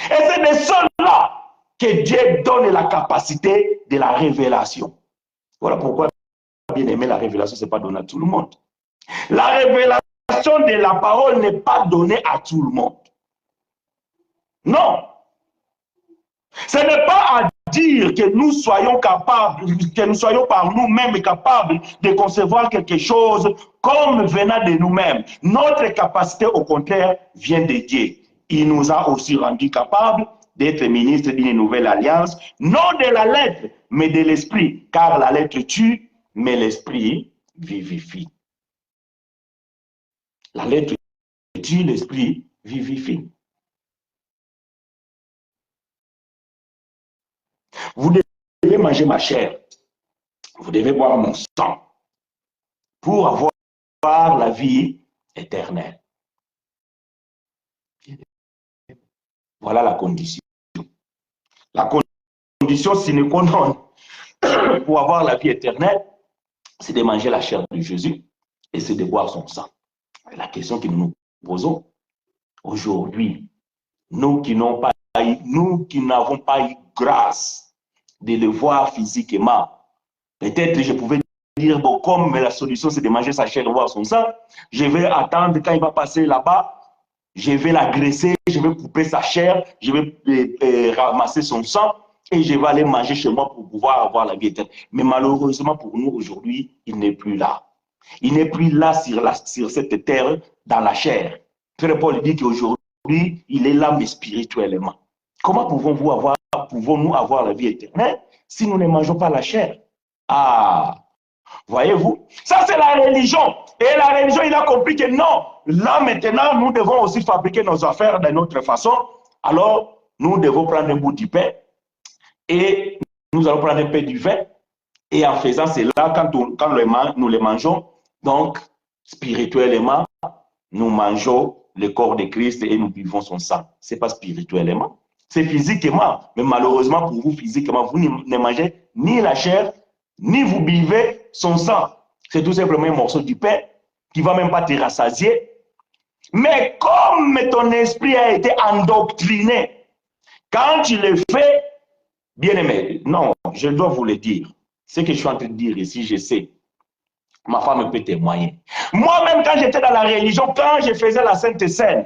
Et c'est de ceux-là que Dieu donne la capacité de la révélation. Voilà pourquoi, bien aimé, la révélation, ce n'est pas donné à tout le monde. La révélation de la parole n'est pas donnée à tout le monde. Non. Ce n'est pas à dire que nous soyons capables, que nous soyons par nous-mêmes capables de concevoir quelque chose comme venant de nous-mêmes. Notre capacité, au contraire, vient de Dieu. Il nous a aussi rendus capables d'être ministres d'une nouvelle alliance, non de la lettre, mais de l'esprit, car la lettre tue, mais l'esprit vivifie. La lettre tue, l'esprit vivifie. Vous devez manger ma chair, vous devez boire mon sang pour avoir la vie éternelle. Voilà la condition. La condition sine qua non pour avoir la vie éternelle, c'est de manger la chair de Jésus et c'est de boire son sang. La question que nous nous posons aujourd'hui, nous qui n'avons pas eu grâce de le voir physiquement, peut-être je pouvais dire, bon, comme la solution c'est de manger sa chair et boire son sang, je vais attendre quand il va passer là-bas, je vais l'agresser, je vais couper sa chair, je vais ramasser son sang et je vais aller manger chez moi pour pouvoir avoir la vie éternelle. Mais malheureusement pour nous aujourd'hui, il n'est plus là. Il n'est plus là sur cette terre dans la chair. Frère Paul dit qu'aujourd'hui, il est là mais spirituellement. Comment pouvons-nous avoir la vie éternelle si nous ne mangeons pas la chair? Ah, voyez-vous? Ça, c'est la religion. Et la religion, il a compris que non. Là, maintenant, nous devons aussi fabriquer nos affaires d'une autre façon. Alors, nous devons prendre un bout du pain et nous allons prendre un peu du vin. Et en faisant cela, quand nous les mangeons, donc, spirituellement, nous mangeons le corps de Christ et nous buvons son sang. Ce n'est pas spirituellement, c'est physiquement. Mais malheureusement pour vous, physiquement, vous ne mangez ni la chair, ni vous buvez son sang. C'est tout simplement un morceau du pain qui ne va même pas te rassasier. Mais comme ton esprit a été endoctriné, quand tu le fais, bien aimé, non, je dois vous le dire. Ce que je suis en train de dire ici, je sais. Ma femme peut témoigner. Moi-même, quand j'étais dans la religion, quand je faisais la Sainte Seine,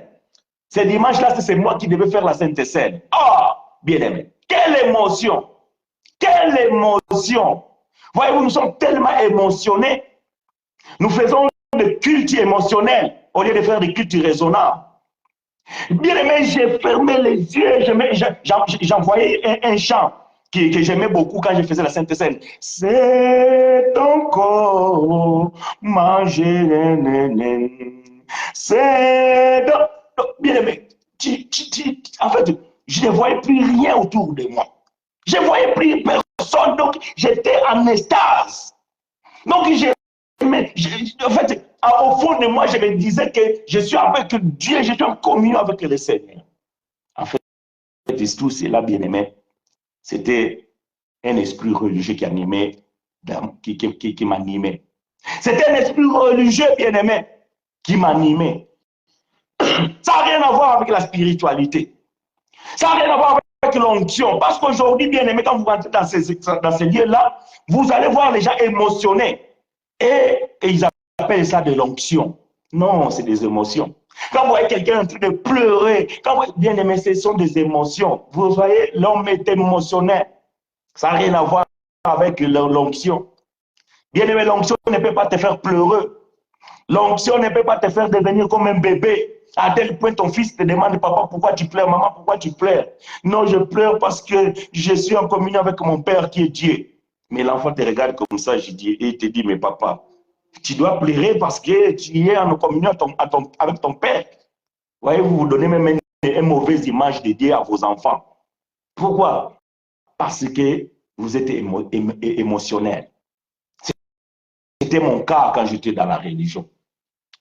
ce dimanche-là, c'est moi qui devais faire la Sainte Seine. Oh, bien aimé, quelle émotion! Quelle émotion! Voyez-vous, nous sommes tellement émotionnés. Nous faisons des cultes émotionnels au lieu de faire des cultes raisonnables. Bien aimé, j'ai fermé les yeux, j'envoyais un chant que j'aimais beaucoup quand je faisais la Sainte Seine. C'est ton corps, manger, c'est bien aimé. En fait, je ne voyais plus rien autour de moi. Je ne voyais plus personne, donc j'étais en extase. Donc, en fait, au fond de moi, je me disais que je suis avec Dieu, je suis en communion avec le Seigneur. En fait, tout cela, bien aimé, c'était un esprit religieux qui m'animait. C'était un esprit religieux, bien aimé, qui m'animait. Ça n'a rien à voir avec la spiritualité. Ça n'a rien à voir avec l'onction. Parce qu'aujourd'hui, bien aimé, quand vous rentrez dans ces lieux-là, vous allez voir les gens émotionnés. Et ils appellent ça de l'onction. Non, c'est des émotions. Quand vous voyez quelqu'un en train de pleurer, quand vous bien aimé, ce sont des émotions. Vous voyez, l'homme est émotionnel. Ça n'a rien à voir avec l'onction. Bien aimé, l'onction ne peut pas te faire pleurer. L'onction ne peut pas te faire devenir comme un bébé. À tel point, ton fils te demande, papa, pourquoi tu pleures? Maman, pourquoi tu pleures? Non, je pleure parce que je suis en communion avec mon Père qui est Dieu. Mais l'enfant te regarde comme ça, et il te dit, mais papa, tu dois pleurer parce que tu es en communion avec ton Père. Voyez-vous, vous donnez même une mauvaise image de Dieu à vos enfants. Pourquoi? Parce que vous êtes émotionnel. C'était mon cas quand j'étais dans la religion.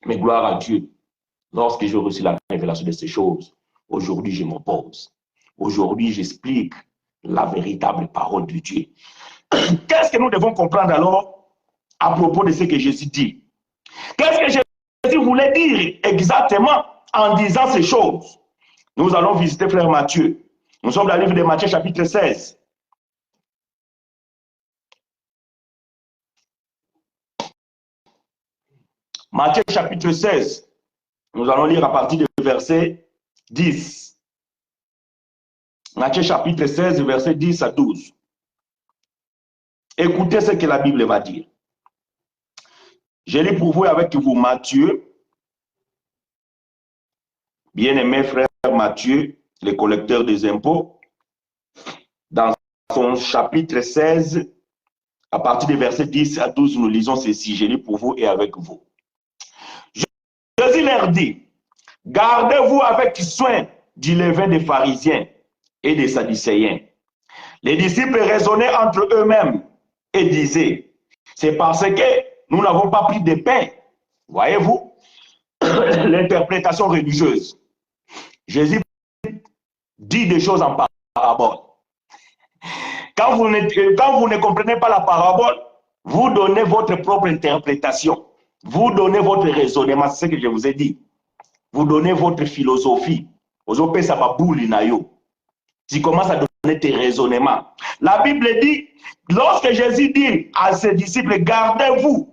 Mais gloire à Dieu, lorsque j'ai reçu la révélation de ces choses, aujourd'hui je m'oppose. Aujourd'hui j'explique la véritable parole de Dieu. Qu'est-ce que nous devons comprendre alors à propos de ce que Jésus dit? Qu'est-ce que Jésus voulait dire exactement en disant ces choses? Nous allons visiter frère Matthieu. Nous sommes dans le livre de Matthieu chapitre 16. Matthieu chapitre 16. Nous allons lire à partir du verset 10. Matthieu chapitre 16, verset 10 à 12. Écoutez ce que la Bible va dire. Je lis pour vous avec vous Matthieu. Bien-aimé frère Matthieu, le collecteur des impôts, dans son chapitre 16, à partir du verset 10 à 12, nous lisons ceci. Je lis pour vous et avec vous. Jésus leur dit, gardez-vous avec soin du levain des pharisiens et des sadducéens. Les disciples raisonnaient entre eux-mêmes et disaient, c'est parce que nous n'avons pas pris de pain. Voyez-vous, l'interprétation religieuse. Jésus dit des choses en parabole. quand vous ne comprenez pas la parabole, vous donnez votre propre interprétation. Vous donnez votre raisonnement, c'est ce que je vous ai dit. Vous donnez votre philosophie. Tu commences à donner tes raisonnements. La Bible dit, lorsque Jésus dit à ses disciples, gardez-vous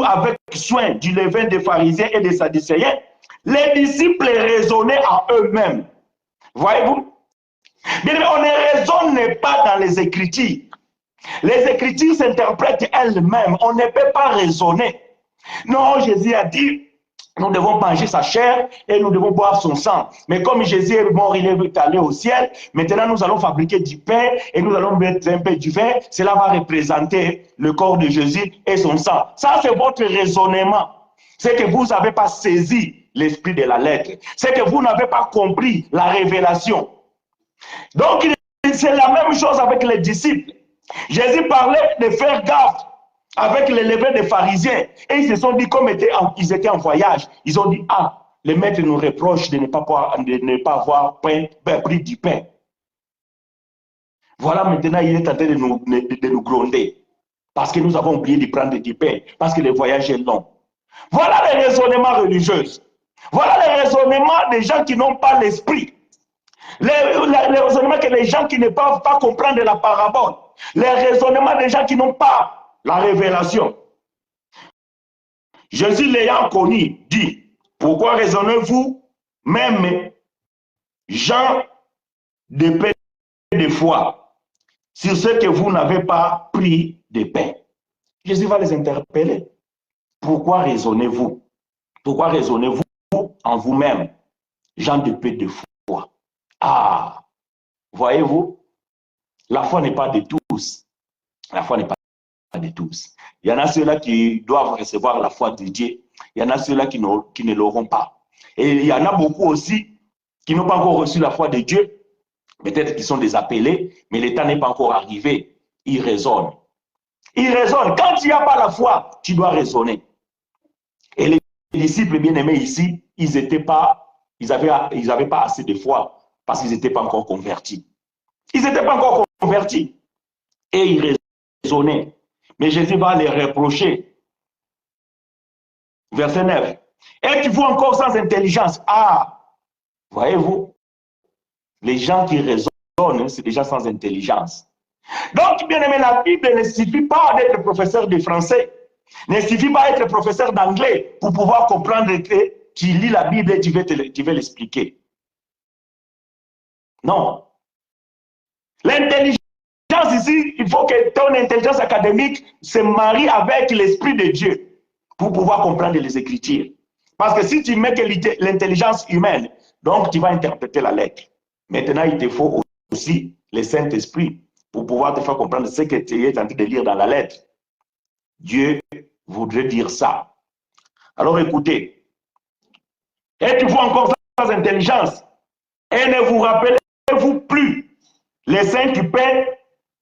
avec soin du levain des pharisiens et des sadducéens, les disciples raisonnaient à eux-mêmes. Voyez-vous? Bien, on ne raisonne pas dans les Écritures. Les Écritures s'interprètent elles-mêmes. On ne peut pas raisonner. Non, Jésus a dit, nous devons manger sa chair et nous devons boire son sang. Mais comme Jésus est mort, il est allé au ciel, maintenant nous allons fabriquer du pain et nous allons mettre un peu du vin. Cela va représenter le corps de Jésus et son sang. Ça, c'est votre raisonnement. C'est que vous n'avez pas saisi l'esprit de la lettre. C'est que vous n'avez pas compris la révélation. Donc, c'est la même chose avec les disciples. Jésus parlait de faire gaffe avec les levains des pharisiens. Et ils se sont dit, comme ils étaient en voyage, ils ont dit, ah, le maître nous reproche de ne pas avoir pris du pain. Voilà, maintenant, il est en train de nous gronder. Parce que nous avons oublié de prendre du pain. Parce que le voyage est long. Voilà les raisonnements religieux. Voilà les raisonnements des gens qui n'ont pas l'esprit. Les raisonnements que les gens qui ne peuvent pas comprendre la parabole. Les raisonnements des gens qui n'ont pas la révélation. Jésus l'ayant connu dit, pourquoi raisonnez-vous même gens de pain et de foi sur ce que vous n'avez pas pris de pain? Jésus va les interpeller. Pourquoi raisonnez-vous? Pourquoi raisonnez-vous en vous-même, gens de paix de foi? Ah, voyez-vous, la foi n'est pas de tous. La foi n'est pas de tous. Il y en a ceux-là qui doivent recevoir la foi de Dieu. Il y en a ceux-là qui ne l'auront pas. Et il y en a beaucoup aussi qui n'ont pas encore reçu la foi de Dieu. Peut-être qu'ils sont des appelés, mais le temps n'est pas encore arrivé. Ils raisonnent. Ils raisonnent. Quand tu n'as pas la foi, tu dois raisonner. Et les disciples bien-aimés ici, ils n'avaient pas assez de foi parce qu'ils n'étaient pas encore convertis. Ils n'étaient pas encore convertis. Et ils raisonnaient. Mais Jésus va les reprocher. Verset 9. Êtes-vous encore sans intelligence? Ah, voyez-vous, les gens qui raisonnent, c'est des gens sans intelligence. Donc, bien aimé, la Bible ne suffit pas d'être professeur de français. Ne suffit pas d'être professeur d'anglais pour pouvoir comprendre que tu lis la Bible et tu veux l'expliquer. Non. L'intelligence ici, il faut que ton intelligence académique se marie avec l'Esprit de Dieu pour pouvoir comprendre les Écritures. Parce que si tu mets que l'intelligence humaine, donc tu vas interpréter la lettre. Maintenant, il te faut aussi le Saint-Esprit pour pouvoir te faire comprendre ce que tu es en train de lire dans la lettre. Dieu voudrait dire ça. Alors écoutez, êtes-vous encore sans intelligence? Et ne vous rappelez-vous plus les 5 pains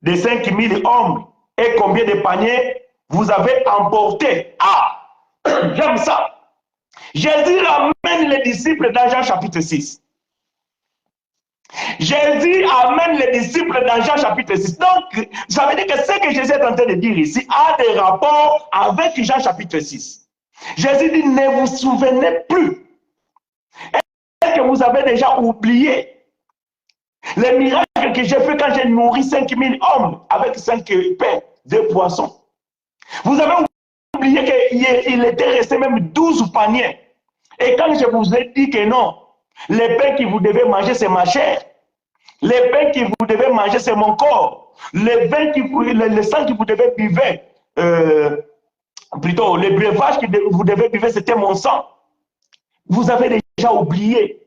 de 5000 hommes et combien de paniers vous avez emportés? Ah, j'aime ça. Jésus ramène les disciples dans Jean chapitre 6. Jésus amène les disciples dans Jean chapitre 6. Donc, ça veut dire que ce que Jésus est en train de dire ici a des rapports avec Jean chapitre 6. Jésus dit, ne vous souvenez plus. Est-ce que vous avez déjà oublié les miracles que j'ai fait quand j'ai nourri 5000 hommes avec 5 pains, 2 poissons? Vous avez oublié qu'il était resté même 12 paniers. Et quand je vous ai dit que non, les pains que vous devez manger, c'est ma chair. Les pains que vous devez manger, c'est mon corps. Le sang que vous devez buvez, plutôt, le breuvage que vous devez buvez, c'était mon sang. Vous avez déjà oublié.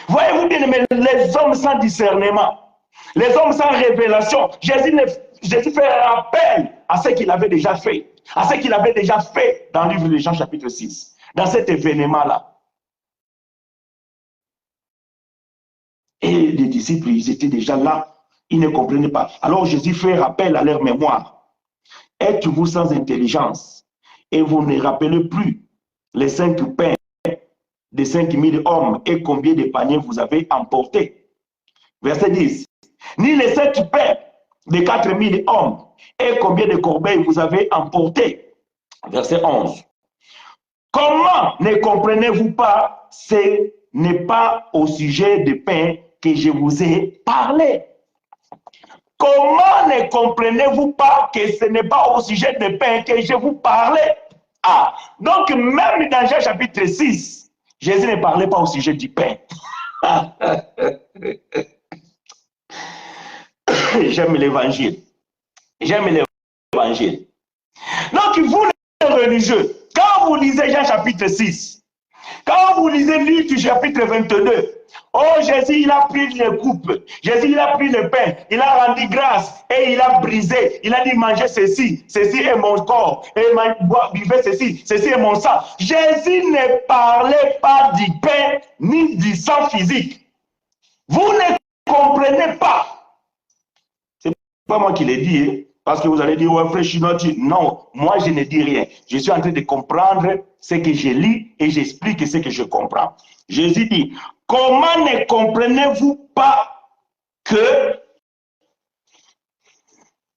Voyez-vous bien, mais les hommes sans discernement, les hommes sans révélation, Jésus fait rappel à ce qu'il avait déjà fait, à ce qu'il avait déjà fait dans le livre de Jean chapitre 6, dans cet événement-là. Et les disciples, ils étaient déjà là, ils ne comprenaient pas. Alors Jésus fait rappel à leur mémoire. Êtes-vous sans intelligence et vous ne rappelez plus les 5 pains de 5000 hommes et combien de paniers vous avez emportés? Verset 10. Ni les 7 pains de 4000 hommes. Et combien de corbeilles vous avez emporté? Verset 11. Comment ne comprenez-vous pas, ce n'est pas au sujet de pain que je vous ai parlé? Comment ne comprenez-vous pas que ce n'est pas au sujet de pain que je vous parlais? Ah, donc même dans Jean chapitre 6, Jésus ne parlait pas au sujet du pain. J'aime l'évangile. J'aime l'évangile. Donc vous les religieux, quand vous lisez Jean chapitre 6, quand vous lisez Luc chapitre 22, oh Jésus il a pris le coupe, Jésus il a pris le pain, il a rendu grâce et il a brisé, il a dit mangez ceci, ceci est mon corps, et buvez ceci, ceci est mon sang. Jésus ne parlait pas du pain ni du sang physique. Vous ne comprenez pas. C'est pas moi qui l'ai dit, hein, parce que vous allez dire, ouais, frère, je suis naughty. Non, moi je ne dis rien. Je suis en train de comprendre ce que je lis et j'explique ce que je comprends. Jésus dit, comment ne comprenez-vous pas que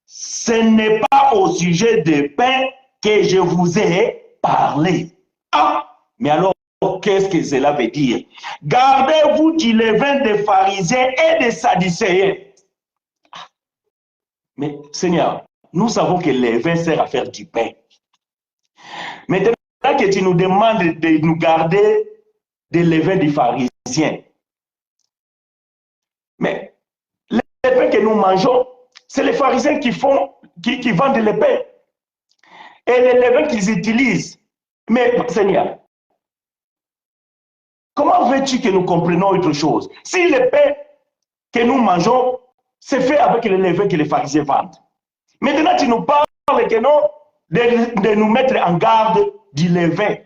ce n'est pas au sujet de pain que je vous ai parlé? Ah, mais alors, qu'est-ce que cela veut dire? Gardez-vous du levain des pharisiens et des sadducéens. Mais Seigneur, nous savons que le levain sert à faire du pain. Maintenant que tu nous demandes de nous garder des levains des pharisiens. Mais les pains que nous mangeons, c'est les pharisiens qui vendent les pains. Et les levains qu'ils utilisent. Mais Seigneur, comment veux-tu que nous comprenions autre chose? Si le pain que nous mangeons, c'est fait avec les levains que les pharisiens vendent. Maintenant, tu nous parles que non, de nous mettre en garde du levain.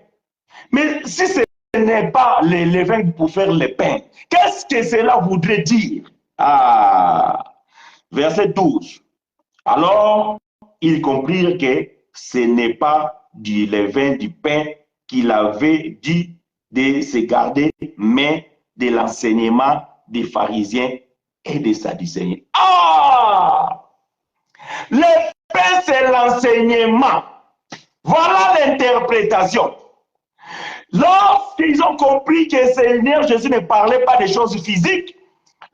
Mais si ce n'est pas le levain pour faire le pain, qu'est-ce que cela voudrait dire? Ah, verset 12. Alors, ils comprirent que ce n'est pas du levain du pain qu'il avait dit de se garder, mais de l'enseignement des pharisiens et des sadducéens. Ah! Le pain, c'est l'enseignement. Voilà l'interprétation. Lorsqu'ils ont compris que le Seigneur Jésus ne parlait pas des choses physiques,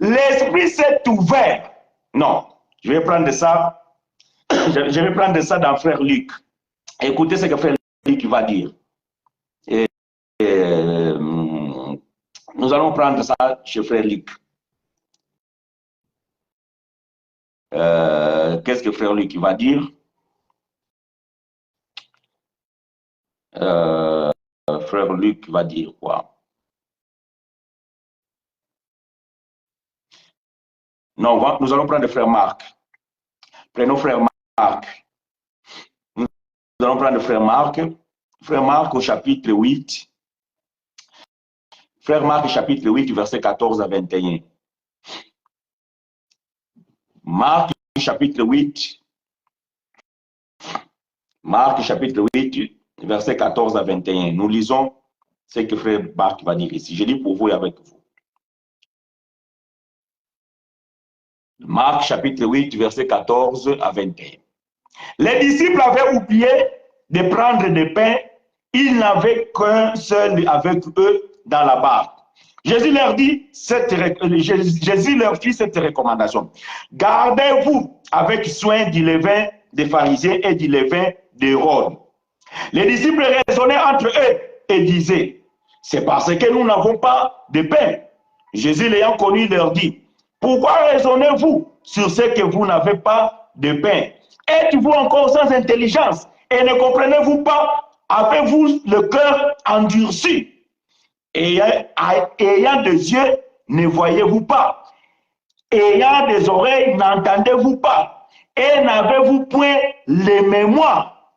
l'esprit s'est ouvert. Non, je vais prendre ça. Je vais prendre ça dans Frère Luc. Écoutez ce que Frère Luc va dire. Nous allons prendre ça chez Frère Luc. Qu'est-ce que Frère Luc va dire? Frère Luc va dire quoi? Non, nous allons prendre Frère Marc. Prenons Frère Marc. Nous allons prendre Frère Marc. Frère Marc au chapitre 8. Frère Marc chapitre 8, verset 14 à 21. Marc chapitre 8. Marc chapitre 8, verset 14 à 21. Nous lisons ce que Frère Marc va dire ici. Je lis pour vous et avec vous. Marc chapitre 8, verset 14 à 21. Les disciples avaient oublié de prendre des pains. Ils n'avaient qu'un seul avec eux dans la barque. Jésus leur fit cette recommandation. Gardez-vous avec soin du levain des pharisiens et du levain d'Hérode. Les disciples raisonnaient entre eux et disaient, c'est parce que nous n'avons pas de pain. Jésus l'ayant connu leur dit, pourquoi raisonnez-vous sur ce que vous n'avez pas de pain? Êtes-vous encore sans intelligence et ne comprenez-vous pas? Avez-vous le cœur endurci? Ayant des yeux, ne voyez-vous pas? Ayant des oreilles, n'entendez-vous pas? Et n'avez-vous point les mémoires?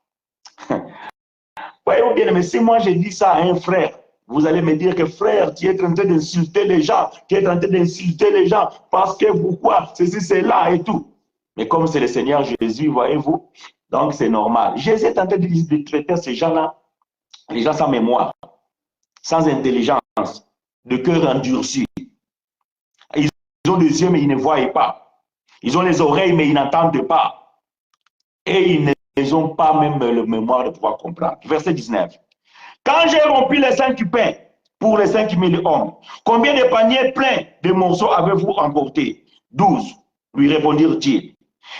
Voyez-vous bien, mais si moi je dis ça à un frère, vous allez me dire que frère, tu es en train d'insulter les gens, tu es en train d'insulter les gens parce que pourquoi, ceci, cela et tout. Mais comme c'est le Seigneur Jésus, voyez-vous, donc c'est normal. Jésus est en train de traiter ces gens-là, les gens sans mémoire, sans intelligence, de cœur endurci. Ils ont des yeux, mais ils ne voient pas. Ils ont les oreilles, mais ils n'entendent pas. Et ils n'ont pas même le mémoire de pouvoir comprendre. Verset 19. Quand j'ai rompu les 5 pains pour les 5000 hommes, combien de paniers pleins de morceaux avez-vous emporté? 12, lui répondirent-ils.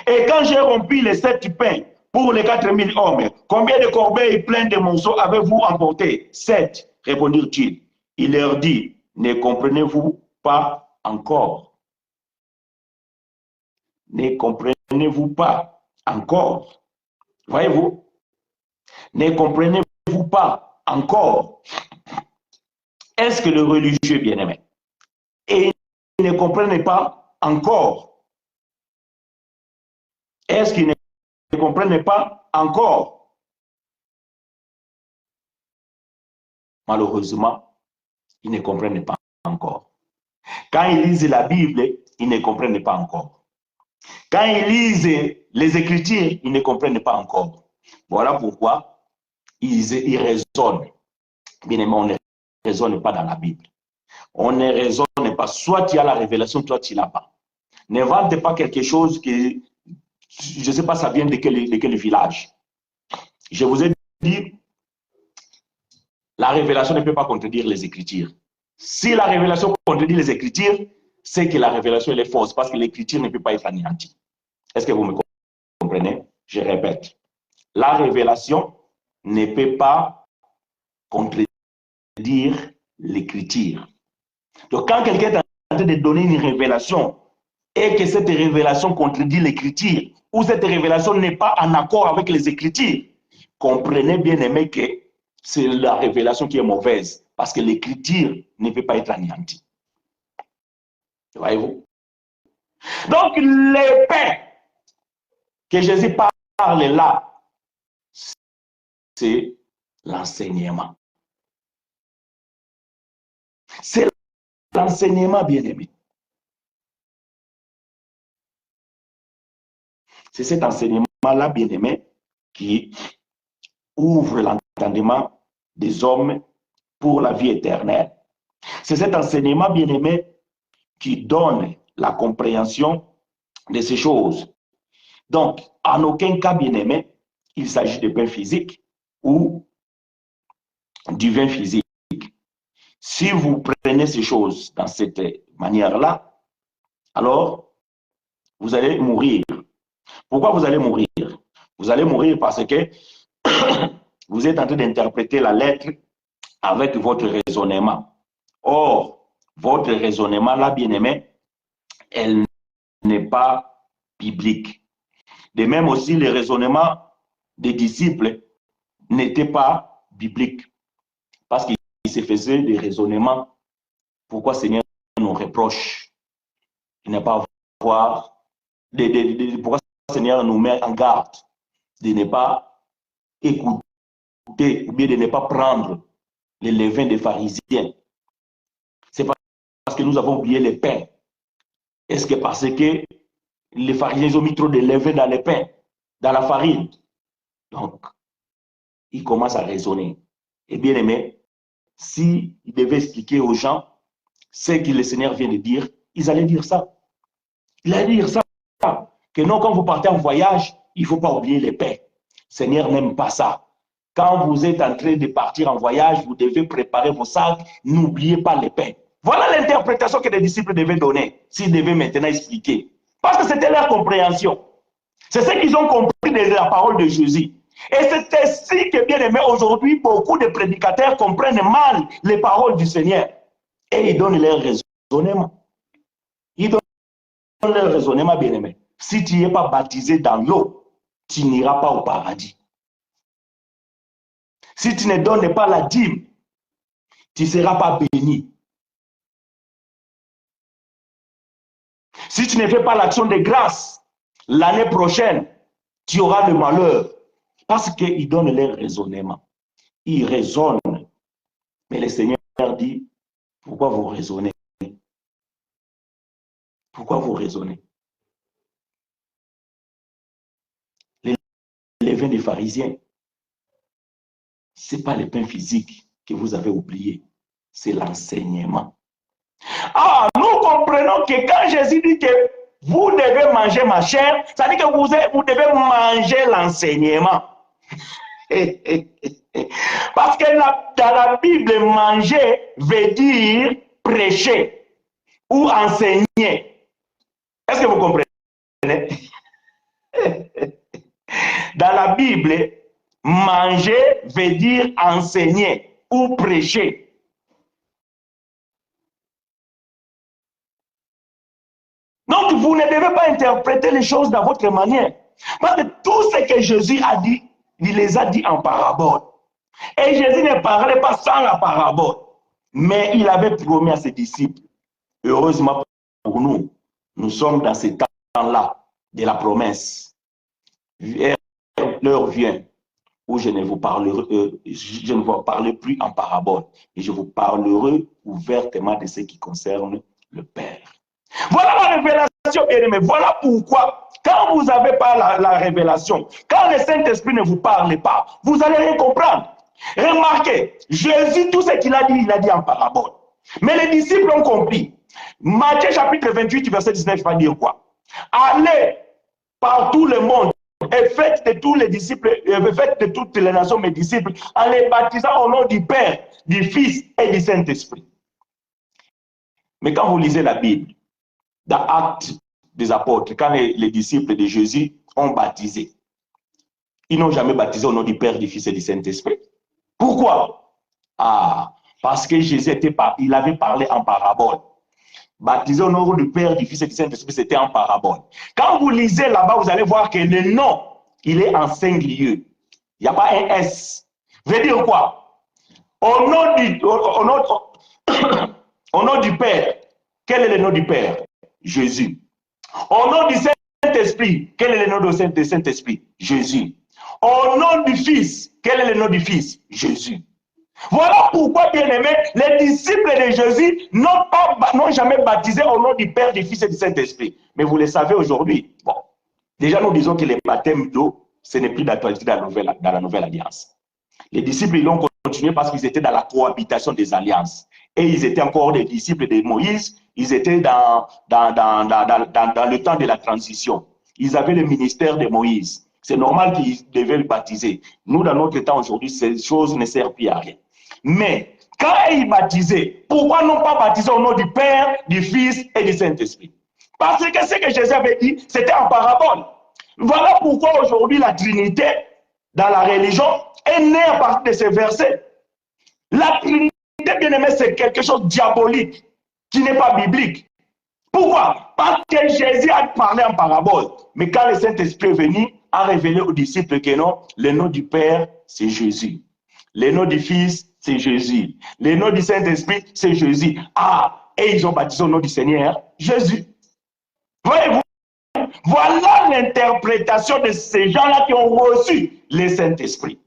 Et quand j'ai rompu les 7 pains pour les 4000 hommes, combien de corbeilles pleines de morceaux avez-vous emporté? 7, répondirent-ils. Il leur dit, ne comprenez-vous pas encore? Ne comprenez-vous pas encore? Voyez-vous? Ne comprenez-vous pas encore? Est-ce que le religieux bien-aimé, et il ne comprennent pas encore? Est-ce qu'ils ne comprennent pas encore? Malheureusement, ils ne comprennent pas encore. Quand ils lisent la Bible, ils ne comprennent pas encore. Quand ils lisent les Écritures, ils ne comprennent pas encore. Voilà pourquoi ils raisonnent. Bien aimé, on ne raisonne pas dans la Bible. On ne raisonne pas. Soit tu as la révélation, soit tu ne l'as pas. N'invente pas quelque chose qui, je ne sais pas, ça vient de quel village. Je vous ai dit, la révélation ne peut pas contredire les Écritures. Si la révélation contredit les Écritures, c'est que la révélation elle est fausse, parce que l'Écriture ne peut pas être anéantie. Est-ce que vous me comprenez? Je répète. La révélation ne peut pas contredire l'Écriture. Donc, quand quelqu'un est en train de donner une révélation et que cette révélation contredit l'Écriture, ou cette révélation n'est pas en accord avec les Écritures, comprenez bien aimé que c'est la révélation qui est mauvaise, parce que l'Écriture ne peut pas être anéantie. Voyez-vous? Donc, les pains que Jésus parle là, c'est l'enseignement. C'est l'enseignement, bien-aimé. C'est cet enseignement-là, bien-aimé, qui ouvre l'entendement des hommes pour la vie éternelle. C'est cet enseignement, bien-aimé, qui donne la compréhension de ces choses. Donc, en aucun cas, bien-aimé, il s'agit de pain physique ou du vin physique. Si vous prenez ces choses dans cette manière-là, alors vous allez mourir. Pourquoi vous allez mourir? Vous allez mourir parce que vous êtes en train d'interpréter la lettre avec votre raisonnement. Or, votre raisonnement, là, bien-aimé, elle n'est pas biblique. De même aussi, le raisonnement des disciples n'était pas biblique. Parce qu'ils se faisaient des raisonnements. Pourquoi Seigneur nous reproche? Il n'a pas avoir. Pourquoi Seigneur nous met en garde de ne pas écouter ou bien de ne pas prendre les levains des pharisiens? C'est parce que nous avons oublié les pains. Est-ce que parce que les pharisiens ont mis trop de levain dans les pains, dans la farine? Donc, ils commencent à raisonner. Et bien aimé, s'ils devaient expliquer aux gens ce que le Seigneur vient de dire, ils allaient dire ça. Il allait dire ça. Que non, quand vous partez en voyage, il ne faut pas oublier les pains. Le Seigneur n'aime pas ça. Quand vous êtes en train de partir en voyage, vous devez préparer vos sacs, n'oubliez pas les pains. Voilà l'interprétation que les disciples devaient donner, s'ils devaient maintenant expliquer. Parce que c'était leur compréhension. C'est ce qu'ils ont compris de la parole de Jésus. Et c'est ainsi que, bien aimé, aujourd'hui, beaucoup de prédicateurs comprennent mal les paroles du Seigneur. Et ils donnent leur raisonnement. Ils donnent leur raisonnement, bien aimé. Si tu n'es pas baptisé dans l'eau, tu n'iras pas au paradis. Si tu ne donnes pas la dîme, tu ne seras pas béni. Si tu ne fais pas l'action de grâce, l'année prochaine, tu auras le malheur. Parce qu'ils donnent leur raisonnement. Ils raisonnent. Mais le Seigneur dit, pourquoi vous raisonnez? Pourquoi vous raisonnez? Les levains des pharisiens, ce n'est pas le pain physique que vous avez oublié, c'est l'enseignement. Ah, nous comprenons que quand Jésus dit que vous devez manger ma chair, ça veut dire que vous devez manger l'enseignement. Parce que dans la Bible, manger veut dire prêcher ou enseigner. Est-ce que vous comprenez? Dans la Bible, manger veut dire enseigner ou prêcher. Donc, vous ne devez pas interpréter les choses dans votre manière. Parce que tout ce que Jésus a dit, il les a dit en parabole. Et Jésus ne parlait pas sans la parabole. Mais il avait promis à ses disciples, heureusement pour nous, nous sommes dans ce temps-là de la promesse. L'heure vient où je ne vous parlerai plus en parabole, et je vous parlerai ouvertement de ce qui concerne le Père. Voilà la révélation, bien-aimé. Voilà pourquoi, quand vous n'avez pas la révélation, quand le Saint-Esprit ne vous parle pas, vous n'allez rien comprendre. Remarquez, Jésus, tout ce qu'il a dit en parabole. Mais les disciples ont compris. Matthieu chapitre 28, verset 19, va dire quoi? Allez par tout le monde et faites de tous les disciples, faites de toutes les nations mes disciples, en les baptisant au nom du Père, du Fils et du Saint-Esprit. Mais quand vous lisez la Bible, dans Actes des Apôtres, quand les disciples de Jésus ont baptisé, ils n'ont jamais baptisé au nom du Père, du Fils et du Saint-Esprit. Pourquoi? Parce que Jésus il avait parlé en parabole. Baptisé au nom du Père, du Fils et du Saint-Esprit, c'était en parabole. Quand vous lisez là-bas, vous allez voir que le nom, il est en 5 lieux. Il n'y a pas un S. Veut dire quoi? Au nom du Père, quel est le nom du Père? Jésus. Au nom du Saint-Esprit, quel est le nom du Saint-Esprit? Jésus. Au nom du Fils, quel est le nom du Fils? Jésus. Voilà pourquoi, bien-aimés, les disciples de Jésus n'ont jamais baptisé au nom du Père, du Fils et du Saint-Esprit. Mais vous le savez aujourd'hui. Bon, déjà nous disons que les baptêmes d'eau, ce n'est plus d'actualité dans la nouvelle alliance. Les disciples, ils l'ont continué parce qu'ils étaient dans la cohabitation des alliances. Et ils étaient encore des disciples de Moïse. Ils étaient dans le temps de la transition. Ils avaient le ministère de Moïse. C'est normal qu'ils devaient le baptiser. Nous, dans notre temps aujourd'hui, ces choses ne servent plus à rien. Mais quand ils baptisaient, pourquoi non pas baptiser au nom du Père, du Fils et du Saint-Esprit? Parce que ce que Jésus avait dit, c'était en parabole. Voilà pourquoi aujourd'hui la Trinité, dans la religion, est née à partir de ces versets. La Trinité, bien aimé, c'est quelque chose de diabolique, qui n'est pas biblique. Pourquoi? Parce que Jésus a parlé en parabole. Mais quand le Saint-Esprit est venu, a révélé aux disciples que non, le nom du Père, c'est Jésus. Le nom du Fils, c'est Jésus. Le nom du Saint-Esprit, c'est Jésus. Et ils ont baptisé au nom du Seigneur, Jésus. Voyez-vous? Voilà l'interprétation de ces gens-là qui ont reçu le Saint-Esprit.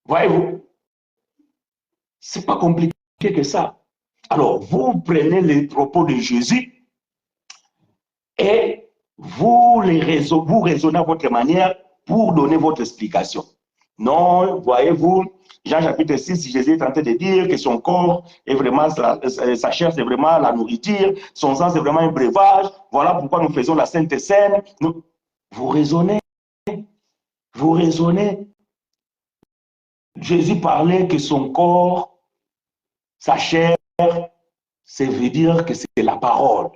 Voyez-vous? C'est pas compliqué que ça. Alors, vous prenez les propos de Jésus et vous raisonnez à votre manière pour donner votre explication. Non, voyez-vous, Jean chapitre 6, Jésus est en train de dire que son corps est vraiment, sa chair c'est vraiment la nourriture, son sang c'est vraiment un breuvage, voilà pourquoi nous faisons la Sainte Seine. Vous raisonnez, vous raisonnez. Jésus parlait que son corps, sa chair, ça veut dire que c'est la parole.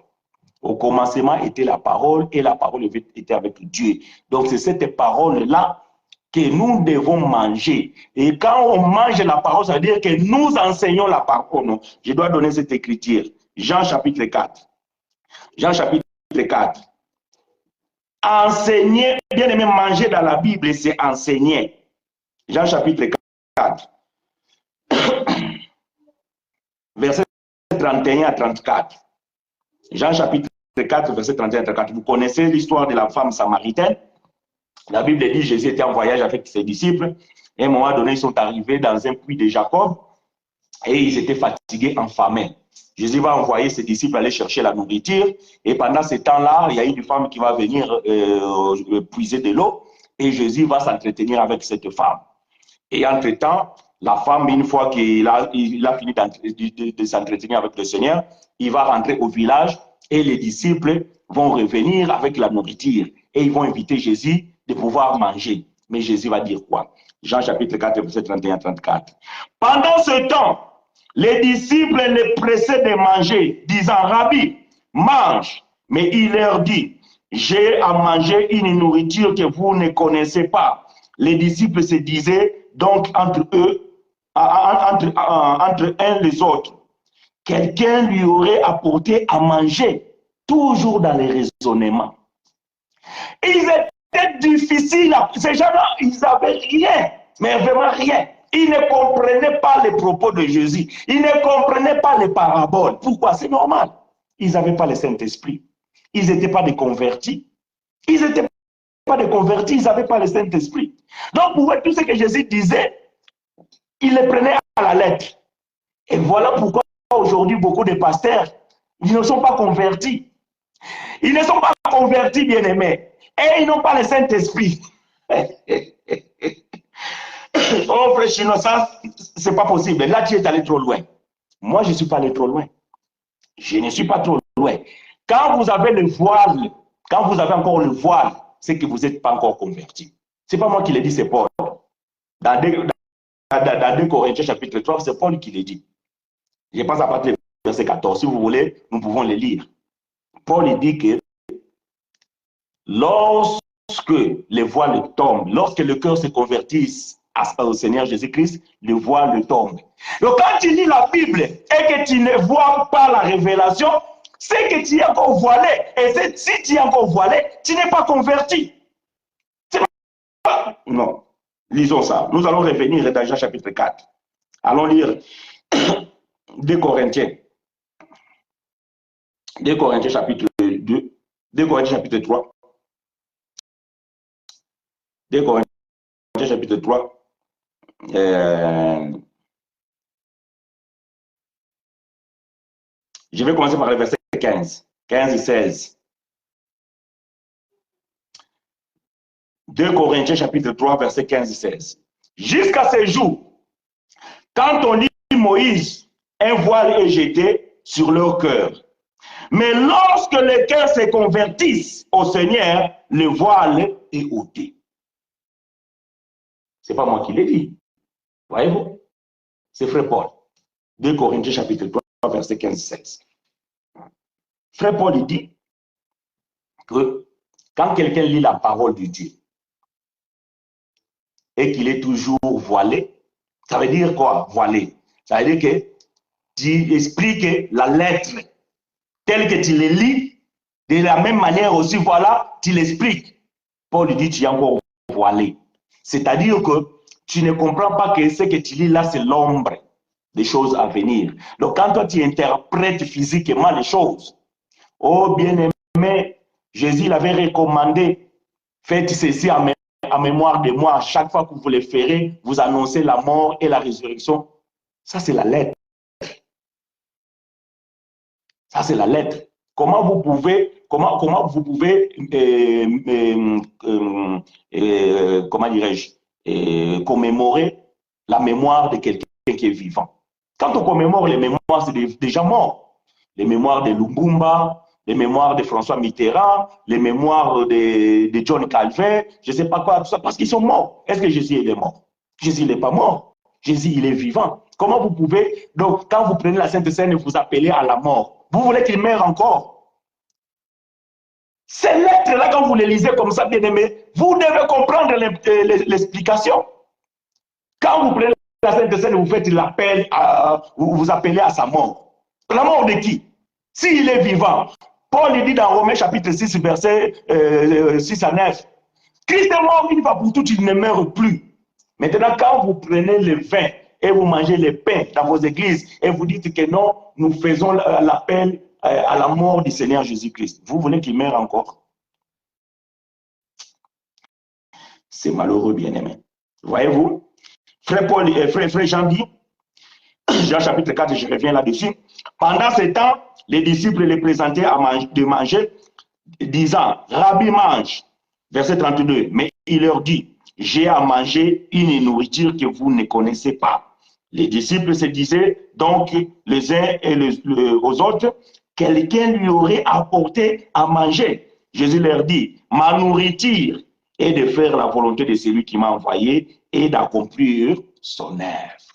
Au commencement était la parole et la parole était avec Dieu. Donc c'est cette parole-là que nous devons manger. Et quand on mange la parole, ça veut dire que nous enseignons la parole. Non, je dois donner cette écriture. Jean chapitre 4. Jean chapitre 4. Enseigner, bien aimé, manger dans la Bible, c'est enseigner. Jean chapitre 4. Verset 31 à 34. Jean chapitre 4, verset 31 à 34. Vous connaissez l'histoire de la femme samaritaine. La Bible dit que Jésus était en voyage avec ses disciples. Et à un moment donné, ils sont arrivés dans un puits de Jacob et ils étaient fatigués, affamés. Jésus va envoyer ses disciples aller chercher la nourriture. Et pendant ce temps-là, il y a une femme qui va venir puiser de l'eau. Et Jésus va s'entretenir avec cette femme. Et entre-temps, la femme, une fois qu'il a fini de s'entretenir avec le Seigneur, il va rentrer au village et les disciples vont revenir avec la nourriture et ils vont inviter Jésus de pouvoir manger. Mais Jésus va dire quoi? Jean chapitre 4, verset 31-34. Pendant ce temps, les disciples le pressaient de manger, disant, Rabbi, mange. Mais il leur dit, j'ai à manger une nourriture que vous ne connaissez pas. Les disciples se disaient donc entre eux, entre un les autres, quelqu'un lui aurait apporté à manger, toujours dans les raisonnements. Ils étaient difficiles, ces gens-là, ils n'avaient rien, mais vraiment rien. Ils ne comprenaient pas les propos de Jésus, ils ne comprenaient pas les paraboles. Pourquoi? C'est normal. Ils n'avaient pas le Saint-Esprit, ils n'étaient pas des convertis. Ils n'étaient pas des convertis, ils n'avaient pas le Saint-Esprit. Donc, pour eux, tout ce que Jésus disait, ils le prenaient à la lettre. Et voilà pourquoi aujourd'hui, beaucoup de pasteurs, ils ne sont pas convertis. Ils ne sont pas convertis, bien-aimés. Et ils n'ont pas le Saint-Esprit. Oh, frère Chino, ça, c'est pas possible. Là, tu es allé trop loin. Moi, je ne suis pas allé trop loin. Je ne suis pas trop loin. Quand vous avez le voile, quand vous avez encore le voile, c'est que vous n'êtes pas encore converti. Ce n'est pas moi qui l'ai dit, c'est Paul. Dans 2 Corinthiens chapitre 3, c'est Paul qui l'a dit. Je passe à partir du verset 14. Si vous voulez, nous pouvons le lire. Paul dit que lorsque le voile tombe, lorsque le cœur se convertisse au Seigneur Jésus-Christ, le voile tombe. Donc quand tu lis la Bible et que tu ne vois pas la révélation, c'est que tu es encore voilé. Et si tu es encore voilé, tu n'es pas converti. Non. Lisons ça. Nous allons revenir dans Jean chapitre 4. Allons lire 2 Corinthiens. 2 Corinthiens chapitre 2. 2 Corinthiens chapitre 3. 2 Corinthiens chapitre 3. Je vais commencer par le verset 15. 15 et 16. 2 Corinthiens chapitre 3, verset 15 et 16. Jusqu'à ce jour, quand on lit Moïse, un voile est jeté sur leur cœur. Mais lorsque les cœurs se convertissent au Seigneur, le voile est ôté. Ce n'est pas moi qui l'ai dit. Voyez-vous? C'est Frère Paul. 2 Corinthiens chapitre 3, verset 15 et 16. Frère Paul il dit que quand quelqu'un lit la parole de Dieu, et qu'il est toujours voilé, ça veut dire quoi, voilé? Ça veut dire que tu expliques la lettre telle que tu le lis, de la même manière aussi, voilà, tu l'expliques. Paul dit tu es encore voilé. C'est-à-dire que tu ne comprends pas que ce que tu lis là, c'est l'ombre des choses à venir. Donc quand toi tu interprètes physiquement les choses, oh bien-aimé, Jésus l'avait recommandé, faites ceci en mémoire de moi, chaque fois que vous le ferez, vous annoncez la mort et la résurrection. Ça, c'est la lettre. Ça, c'est la lettre. Comment vous pouvez, comment dirais-je, commémorer la mémoire de quelqu'un qui est vivant? Quand on commémore les mémoires, c'est déjà mort. Les mémoires de Lumumba, les mémoires de François Mitterrand, les mémoires de John Calvin, je ne sais pas quoi, tout ça, parce qu'ils sont morts. Est-ce que Jésus est mort? Jésus n'est pas mort. Jésus, il est vivant. Comment vous pouvez, donc, quand vous prenez la Sainte Seine et vous appelez à la mort, vous voulez qu'il meure encore? Ces lettres-là, quand vous les lisez comme ça, bien aimé, vous devez comprendre l'explication. Quand vous prenez la Sainte Seine et vous faites l'appel, vous appelez à sa mort. La mort de qui? S'il est vivant. Paul dit dans Romains chapitre 6, verset 6 à 9, Christ est mort une fois pour toutes, il ne meurt plus. Maintenant, quand vous prenez le vin et vous mangez les pains dans vos églises et vous dites que non, nous faisons l'appel à la mort du Seigneur Jésus-Christ, vous voulez qu'il meure encore? C'est malheureux, bien-aimé. Voyez-vous? Frère Paul, frère Jean dit, Jean chapitre 4, je reviens là-dessus. Pendant ce temps, les disciples les présentaient de manger, disant, Rabbi mange. Verset 32. Mais il leur dit, j'ai à manger une nourriture que vous ne connaissez pas. Les disciples se disaient donc les uns et aux autres, quelqu'un lui aurait apporté à manger. Jésus leur dit, ma nourriture est de faire la volonté de celui qui m'a envoyé et d'accomplir son œuvre.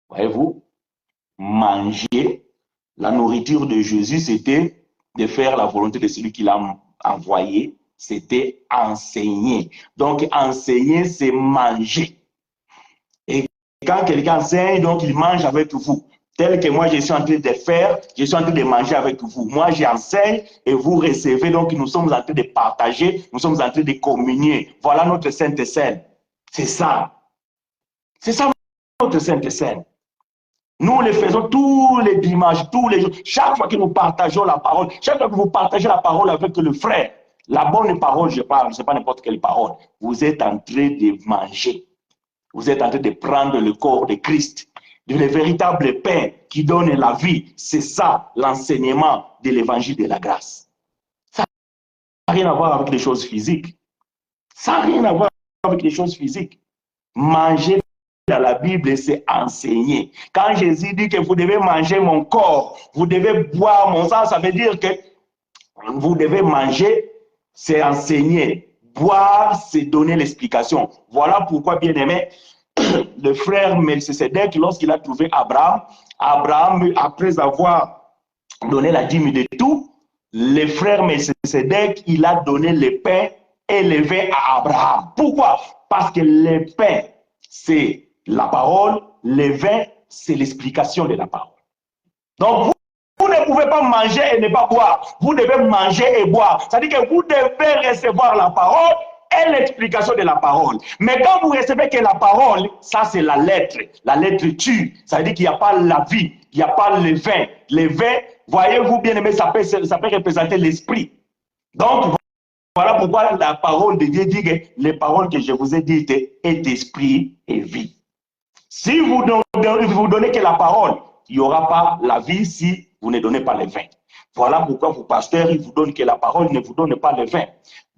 Voyez-vous, manger, la nourriture de Jésus, c'était de faire la volonté de celui qui l'a envoyé, c'était enseigner. Donc, enseigner, c'est manger. Et quand quelqu'un enseigne, donc il mange avec vous. Tel que moi, je suis en train de faire, je suis en train de manger avec vous. Moi, j'enseigne et vous recevez. Donc, nous sommes en train de partager, nous sommes en train de communier. Voilà notre Sainte Seine. C'est ça. C'est ça notre Sainte Seine. Nous le faisons tous les dimanches, tous les jours. Chaque fois que nous partageons la parole, chaque fois que vous partagez la parole avec le frère, la bonne parole, je parle, ce n'est pas n'importe quelle parole. Vous êtes en train de manger. Vous êtes en train de prendre le corps de Christ, le véritable pain qui donne la vie. C'est ça l'enseignement de l'évangile de la grâce. Ça n'a rien à voir avec les choses physiques. Ça n'a rien à voir avec les choses physiques. Manger dans la Bible, c'est enseigner. Quand Jésus dit que vous devez manger mon corps, vous devez boire mon sang, ça veut dire que vous devez manger, c'est enseigner. Boire, c'est donner l'explication. Voilà pourquoi, bien aimé, le frère Melchisedec, lorsqu'il a trouvé Abraham, après avoir donné la dîme de tout, le frère Melchisedec, il a donné le pain et le vin à Abraham. Pourquoi? Parce que le pain, c'est la parole, le vin, c'est l'explication de la parole. Donc, vous ne pouvez pas manger et ne pas boire. Vous devez manger et boire. C'est-à-dire que vous devez recevoir la parole et l'explication de la parole. Mais quand vous recevez que la parole, ça c'est la lettre. La lettre tue. Ça veut dire qu'il n'y a pas la vie, il n'y a pas le vin. Le vin, voyez-vous bien aimé, ça peut représenter l'esprit. Donc, voilà pourquoi la parole de Dieu dit que les paroles que je vous ai dites est esprit et vie. Si vous donnez que la parole, il n'y aura pas la vie si vous ne donnez pas le vin. Voilà pourquoi vos pasteurs, ils vous donnent que la parole, ne vous donnent pas le vin.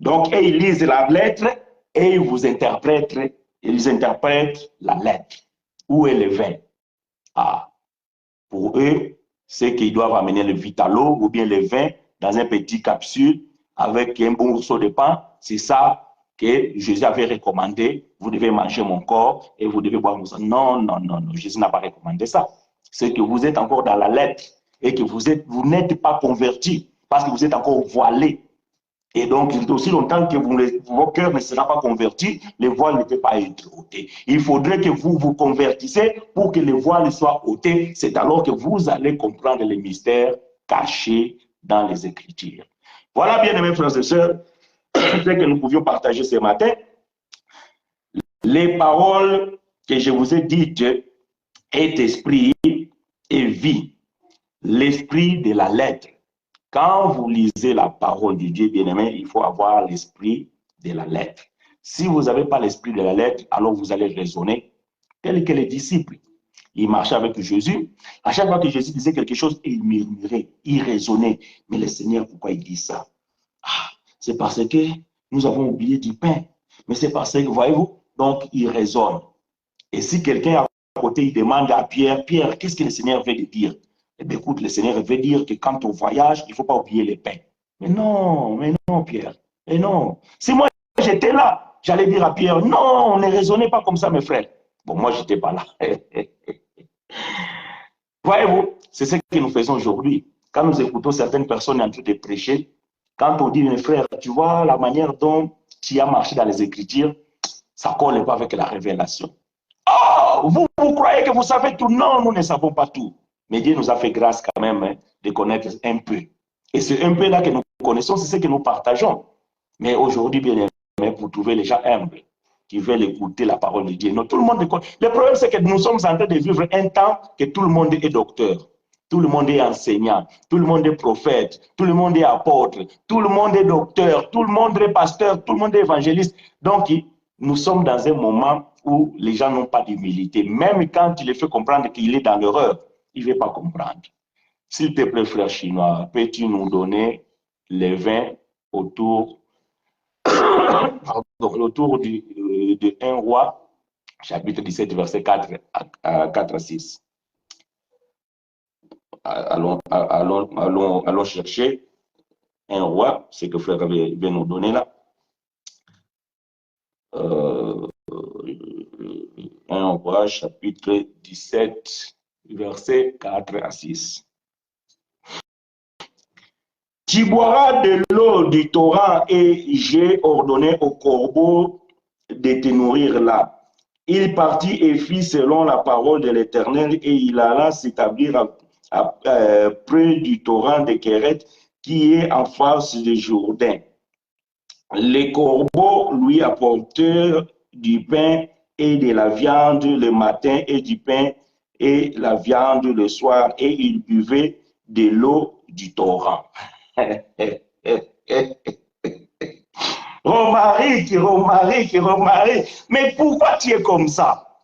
Donc, ils lisent la lettre et ils interprètent la lettre. Où est le vin? Ah, pour eux, c'est qu'ils doivent amener le vitalo ou bien le vin dans un petit capsule avec un bon morceau de pain. C'est ça que Jésus avait recommandé. Vous devez manger mon corps et vous devez boire mon sang. Non, non, non, non. Jésus n'a pas recommandé ça. C'est que vous êtes encore dans la lettre et que vous n'êtes pas convertis parce que vous êtes encore voilés. Et donc, aussi longtemps que vos cœurs ne seront pas convertis, le voile ne peut pas être ôté. Il faudrait que vous vous convertissez pour que le voile soit ôté. C'est alors que vous allez comprendre les mystères cachés dans les Écritures. Voilà, bien aimés frères et sœurs, ce que nous pouvions partager ce matin. Les paroles que je vous ai dites est esprit et vie. L'esprit de la lettre. Quand vous lisez la parole de Dieu, bien-aimé, il faut avoir l'esprit de la lettre. Si vous n'avez pas l'esprit de la lettre, alors vous allez raisonner tel que les disciples. Ils marchaient avec Jésus. À chaque fois que Jésus disait quelque chose, ils murmuraient, ils raisonnaient. Mais le Seigneur, pourquoi il dit ça? Ah, c'est parce que nous avons oublié du pain. Mais c'est parce que, voyez-vous, donc ils raisonnent. Et si quelqu'un à côté, il demande à Pierre, Pierre, qu'est-ce que le Seigneur veut dire? Eh bien, écoute, le Seigneur veut dire que quand on voyage, il ne faut pas oublier les pains. Mais non, Pierre. Et non. Si moi, j'étais là, j'allais dire à Pierre, non, ne raisonnez pas comme ça, mes frères. Bon, moi, je n'étais pas là. Voyez-vous, c'est ce que nous faisons aujourd'hui. Quand nous écoutons certaines personnes en train de prêcher, quand on dit, mes frères, tu vois la manière dont tu as marché dans les Écritures, ça ne colle pas avec la révélation. Oh, vous croyez que vous savez tout? Non, nous ne savons pas tout. Mais Dieu nous a fait grâce quand même hein, de connaître un peu. Et ce un peu là que nous connaissons, c'est ce que nous partageons. Mais aujourd'hui, bien aimé, pour trouver les gens humbles qui veulent écouter la parole de Dieu. Non, tout le monde écoute. Le problème, c'est que nous sommes en train de vivre un temps que tout le monde est docteur. Tout le monde est enseignant, tout le monde est prophète, tout le monde est apôtre, tout le monde est docteur, tout le monde est pasteur, tout le monde est évangéliste. Donc, nous sommes dans un moment où les gens n'ont pas d'humilité. Même quand il les fait comprendre qu'il est dans l'erreur, il ne veut pas comprendre. S'il te plaît, frère chinois, peux-tu nous donner les vins autour Pardon, autour de 1 roi, chapitre 17, verset 4 à 6. Allons chercher 1 roi, ce que frère vient nous donner là. 1 roi, chapitre 17, verset 4 à 6. Tu boiras de l'eau du torrent et j'ai ordonné au corbeau de te nourrir là. Il partit et fit selon la parole de l'Éternel et il alla s'établir près du torrent de Kéret qui est en face du Jourdain. Les corbeaux lui apportèrent du pain et de la viande le matin et du pain et la viande le soir et il buvait de l'eau du torrent. Romaric. Mais pourquoi tu es comme ça?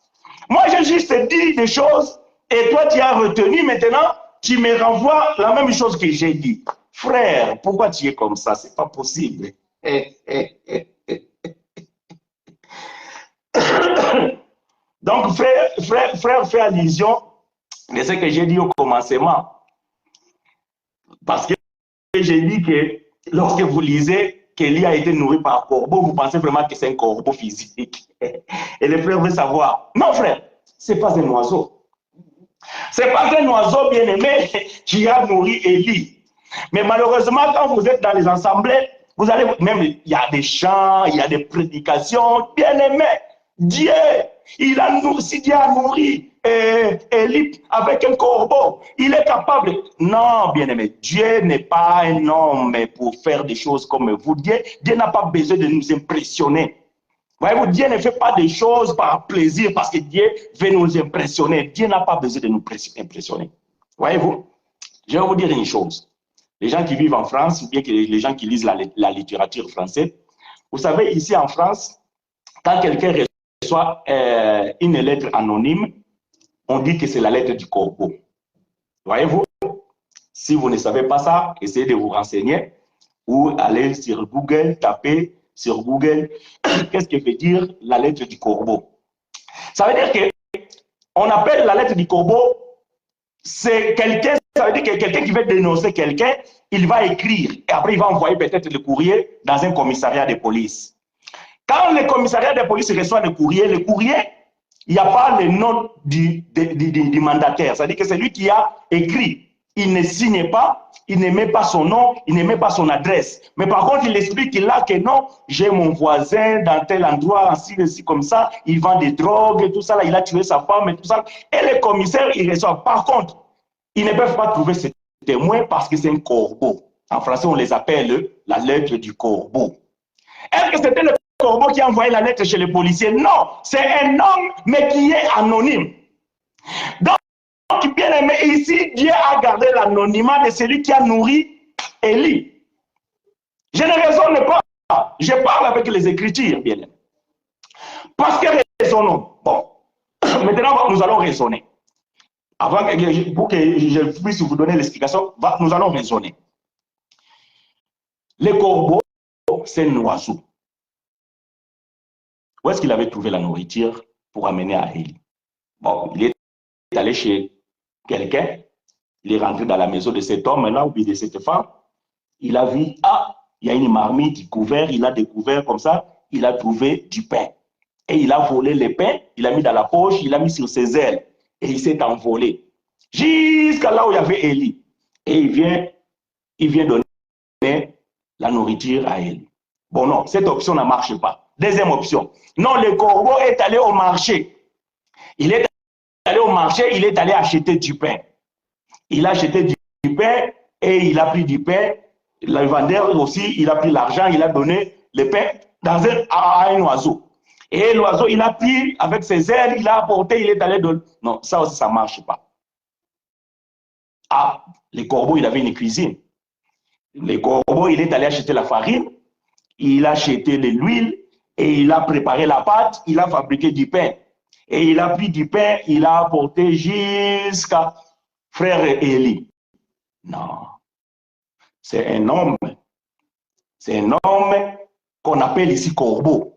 Moi, j'ai juste dit des choses et toi, tu as retenu. Maintenant, tu me renvoies la même chose que j'ai dit. Frère, pourquoi tu es comme ça? C'est pas possible. Donc, frère fait allusion de ce que j'ai dit au commencement. Parce que j'ai dit que lorsque vous lisez qu'Élie a été nourri par un corbeau, vous pensez vraiment que c'est un corbeau physique. Et le frère veut savoir. Non, frère, ce n'est pas un oiseau. Ce n'est pas un oiseau bien-aimé qui a nourri Élie. Mais malheureusement, quand vous êtes dans les assemblées, vous allez, même il y a des chants, il y a des prédications, bien-aimé. Dieu, il a nourri, si Dieu a nourri Élie avec un corbeau, il est capable. Non, bien-aimé, Dieu n'est pas un homme pour faire des choses comme vous. Dieu n'a pas besoin de nous impressionner. Voyez-vous, Dieu ne fait pas des choses par plaisir parce que Dieu veut nous impressionner. Dieu n'a pas besoin de nous impressionner. Voyez-vous, je vais vous dire une chose. Les gens qui vivent en France, ou bien que les gens qui lisent la littérature française, vous savez, ici en France, quand quelqu'un reçoit une lettre anonyme, on dit que c'est la lettre du corbeau. Voyez-vous, si vous ne savez pas ça, essayez de vous renseigner ou allez sur Google, tapez sur Google, qu'est-ce que veut dire la lettre du corbeau? Ça veut dire que on appelle la lettre du corbeau, c'est quelqu'un, ça veut dire que quelqu'un qui veut dénoncer quelqu'un, il va écrire et après il va envoyer peut-être le courrier dans un commissariat de police. Quand le commissariat de police reçoit le courrier, il n'y a pas le nom du mandataire. C'est-à-dire que c'est lui qui a écrit. Il ne signe pas, il ne met pas son nom, il ne met pas son adresse. Mais par contre, il explique là que non, j'ai mon voisin dans tel endroit, ainsi comme ça, il vend des drogues et tout ça, là, il a tué sa femme et tout ça. Et les commissaires, ils reçoivent. Par contre, ils ne peuvent pas trouver ce témoin parce que c'est un corbeau. En français, on les appelle la lettre du corbeau. Est-ce que c'était le corbeau qui a envoyé la lettre chez les policiers? Non, c'est un homme, mais qui est anonyme. Donc, bien aimé, ici, Dieu a gardé l'anonymat de celui qui a nourri Élie. Je ne raisonne pas, je parle avec les Écritures, bien aimé. Parce que raisonnons. Bon, maintenant, nous allons raisonner. Avant pour que je puisse vous donner l'explication, nous allons raisonner. Le corbeau, c'est un oiseau. Où est-ce qu'il avait trouvé la nourriture pour amener à Élie? Bon, il est allé chez quelqu'un, il est rentré dans la maison de cet homme-là, ou bien de cette femme, il a vu, ah, il y a une marmite couverte, il a découvert comme ça, il a trouvé du pain. Et il a volé le pain, il a mis dans la poche, il a mis sur ses ailes, et il s'est envolé. Jusqu'à là où il y avait Élie. Et il vient donner la nourriture à Élie. Bon, non, cette option ne marche pas. Deuxième option. Non, le corbeau est allé au marché. Il est allé au marché, il est allé acheter du pain. Il a acheté du pain et il a pris du pain. Le vendeur aussi, il a pris l'argent, il a donné le pain à un oiseau. Et l'oiseau, il a pris avec ses ailes, il a apporté, il est allé donner. Non, ça aussi, ça ne marche pas. Ah, le corbeau, il avait une cuisine. Le corbeau, il est allé acheter la farine, il a acheté de l'huile et il a préparé la pâte, il a fabriqué du pain. Et il a pris du pain, il a apporté jusqu'à frère Élie. Non, c'est un homme. C'est un homme qu'on appelle ici corbeau,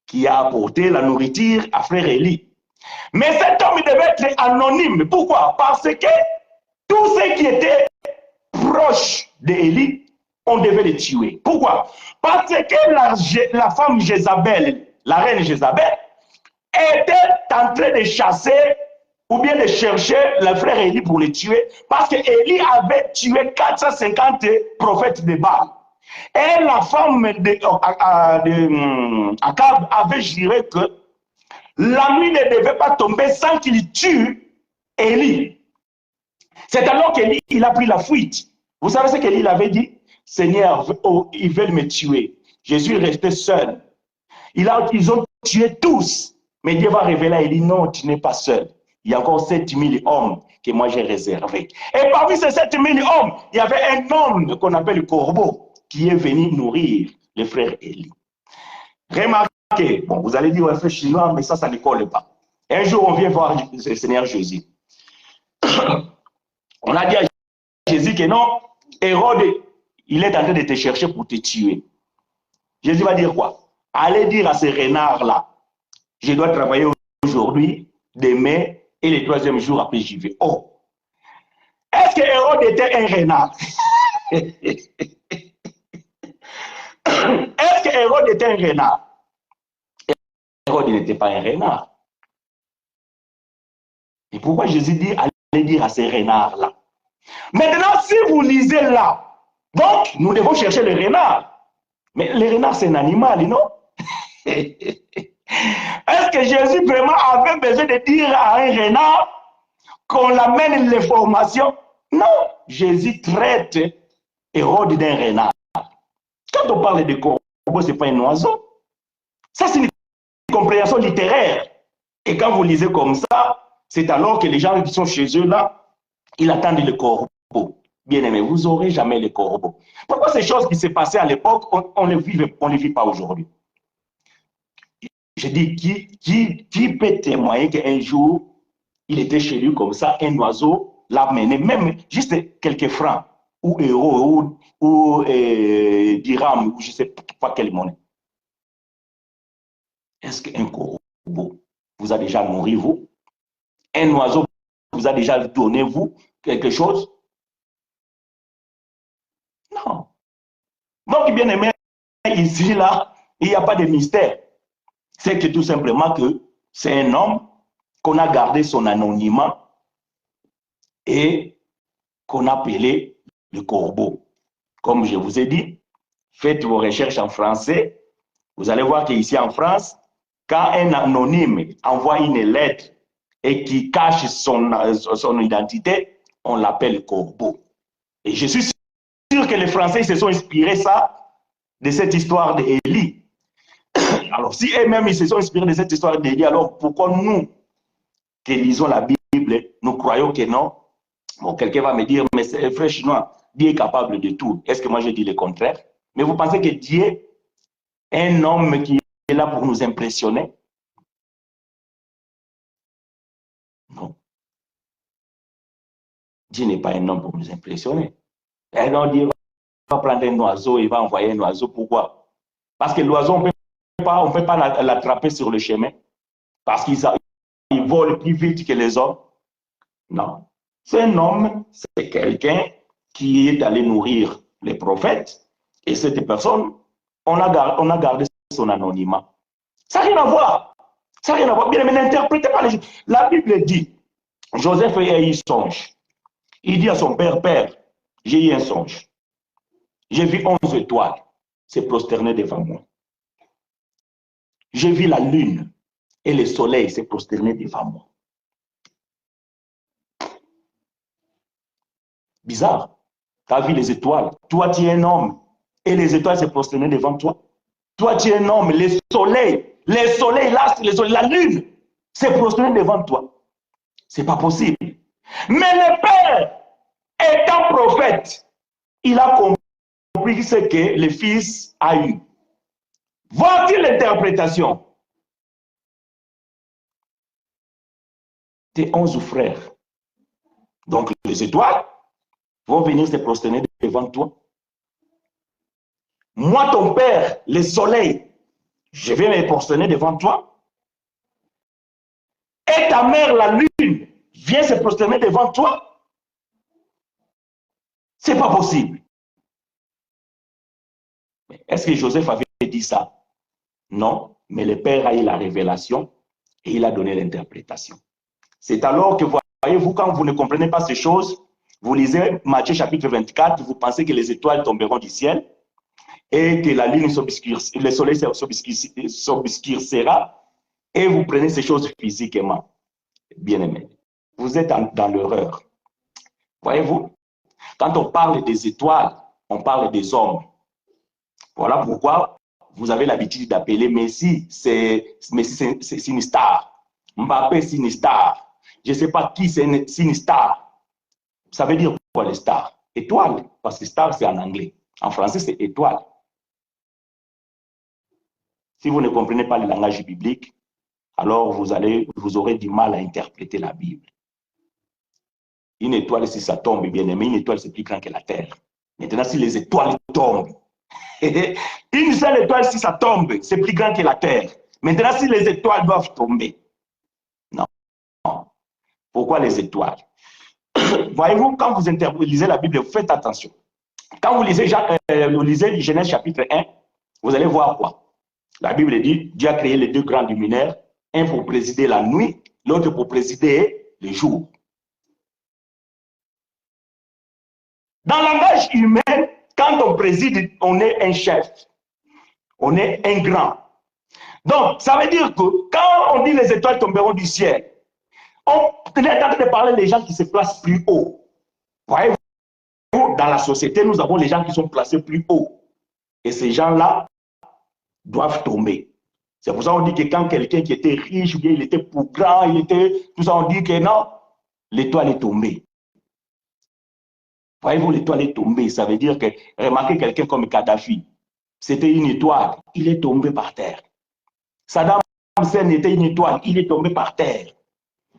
qui a apporté la nourriture à frère Élie. Mais cet homme devait être anonyme. Pourquoi? Parce que tous ceux qui étaient proches d'Élie, on devait les tuer. Pourquoi? Parce que la femme Jézabel, la reine Jézabel, était en train de chasser ou bien de chercher le frère Élie pour le tuer, parce que Élie avait tué 450 prophètes de Baal. Et la femme Akab avait juré que la nuit ne devait pas tomber sans qu'il tue Élie. C'est alors qu'Élie il a pris la fuite. Vous savez ce qu'Élie avait dit? Seigneur, ils veulent me tuer. Jésus est resté seul. Ils ont tué tous. Mais Dieu va révéler à Élie, non, tu n'es pas seul. Il y a encore 7000 hommes que moi j'ai réservés. Et parmi ces 7000 hommes, il y avait un homme qu'on appelle le corbeau qui est venu nourrir le frère Élie. Remarquez, bon, vous allez dire, ouais, frère chinois, mais ça ne colle pas. Un jour, on vient voir le Seigneur Jésus. On a dit à Jésus que non, Hérode, il est en train de te chercher pour te tuer. Jésus va dire quoi? Allez dire à ces renards-là, je dois travailler aujourd'hui, demain, et le troisième jour après j'y vais. Oh! Est-ce que Hérode était un renard? Est-ce que Hérode était un renard? Hérode n'était pas un renard. Et pourquoi Jésus dit, allez dire à ces renards-là? Maintenant, si vous lisez là, donc nous devons chercher le renard. Mais le renard, c'est un animal, non? Est-ce que Jésus vraiment avait besoin de dire à un renard qu'on l'amène l'information? Non, Jésus traite Hérode d'un renard. Quand on parle de corbeau, ce n'est pas un oiseau. Ça, c'est une compréhension littéraire. Et quand vous lisez comme ça, c'est alors que les gens qui sont chez eux là, ils attendent le corbeau. Bien aimé, vous n'aurez jamais le corbeau. Pourquoi ces choses qui s'est passées à l'époque, on ne les vit pas aujourd'hui? Je dis, qui peut témoigner qu'un jour, il était chez lui comme ça, un oiseau l'a mené, même juste quelques francs, ou euros, ou dirhams, ou je ne sais pas quelle monnaie. Est-ce qu'un corbeau vous a déjà nourri, vous? Un oiseau vous a déjà donné, vous, quelque chose? Non. Donc, bien aimé, ici, là, il n'y a pas de mystère. C'est que tout simplement que c'est un homme qu'on a gardé son anonymat et qu'on a appelé le corbeau. Comme je vous ai dit, faites vos recherches en français. Vous allez voir qu'ici en France, quand un anonyme envoie une lettre et qui cache son identité, on l'appelle corbeau. Et je suis sûr que les Français se sont inspirés de cette histoire d'Élie. Alors, si eux-mêmes ils se sont inspirés de cette histoire d'Élie, alors pourquoi nous, qui lisons la Bible, nous croyons que non? Bon, quelqu'un va me dire, mais c'est frère chinois, Dieu est capable de tout. Est-ce que moi je dis le contraire? Mais vous pensez que Dieu est un homme qui est là pour nous impressionner? Non. Dieu n'est pas un homme pour nous impressionner. Et non, Dieu va prendre un oiseau, il va envoyer un oiseau. Pourquoi? Parce que l'oiseau, on ne peut pas l'attraper sur le chemin. Parce qu'il vole plus vite que les hommes. Non. C'est un homme, c'est quelqu'un qui est allé nourrir les prophètes. Et cette personne, on a gardé son anonymat. Ça n'a rien à voir. Ça n'a rien à voir. Bien, mais n'interprétez pas les choses. La Bible dit, Joseph a eu un songe. Il dit à son père, Père, j'ai eu un songe. J'ai vu 11 étoiles se prosterner devant moi. J'ai vu la lune et le soleil se prosterner devant moi. Bizarre. Tu as vu les étoiles. Toi, tu es un homme. Et les étoiles se prosterner devant toi. Toi, tu es un homme. Le soleil, l'astre, la lune se prosterner devant toi. Ce n'est pas possible. Mais le Père, étant prophète, il a compris ce que le Fils a eu. Voici l'interprétation des 11 frères. Donc, les étoiles vont venir se prosterner devant toi. Moi, ton père, le soleil, je vais me prosterner devant toi. Et ta mère, la lune, vient se prosterner devant toi. C'est pas possible. Est-ce que Joseph avait dit ça? Non, mais le père a eu la révélation et il a donné l'interprétation. C'est alors que, voyez-vous, quand vous ne comprenez pas ces choses, vous lisez Matthieu chapitre 24, vous pensez que les étoiles tomberont du ciel et que la lune s'obscurcira, le soleil s'obscurcira, et vous prenez ces choses physiquement. Bien aimé, vous êtes dans l'erreur. Voyez-vous, quand on parle des étoiles, on parle des hommes. Voilà pourquoi vous avez l'habitude d'appeler Messi, c'est une star. Mbappé, c'est une star. Je ne sais pas qui, c'est une star. Ça veut dire quoi les stars? Étoile, parce que star, c'est en anglais. En français, c'est étoile. Si vous ne comprenez pas le langage biblique, alors vous aurez du mal à interpréter la Bible. Une étoile, si ça tombe, bien aimé, une étoile, c'est plus grand que la terre. Maintenant, si les étoiles tombent, une seule étoile, si ça tombe, c'est plus grand que la terre. Maintenant, si les étoiles doivent tomber, non. Pourquoi les étoiles? Voyez-vous, quand vous lisez la Bible, vous faites attention. Quand vous lisez Genèse chapitre 1, vous allez voir quoi? La Bible dit, Dieu a créé les deux grands luminaires, un pour présider la nuit, l'autre pour présider le jour. Dans le langage humain, quand on préside, on est un chef. On est un grand. Donc, ça veut dire que quand on dit les étoiles tomberont du ciel, on est en train de parler des gens qui se placent plus haut. Voyez-vous, dans la société, nous avons les gens qui sont placés plus haut. Et ces gens-là doivent tomber. C'est pour ça qu'on dit que quand quelqu'un qui était riche, ou bien il était pour grand, il était, tout ça, on dit que non, l'étoile est tombée. Voyez-vous, l'étoile est tombée. Ça veut dire que, remarquez quelqu'un comme Kadhafi, c'était une étoile, il est tombé par terre. Saddam Hussein était une étoile, il est tombé par terre.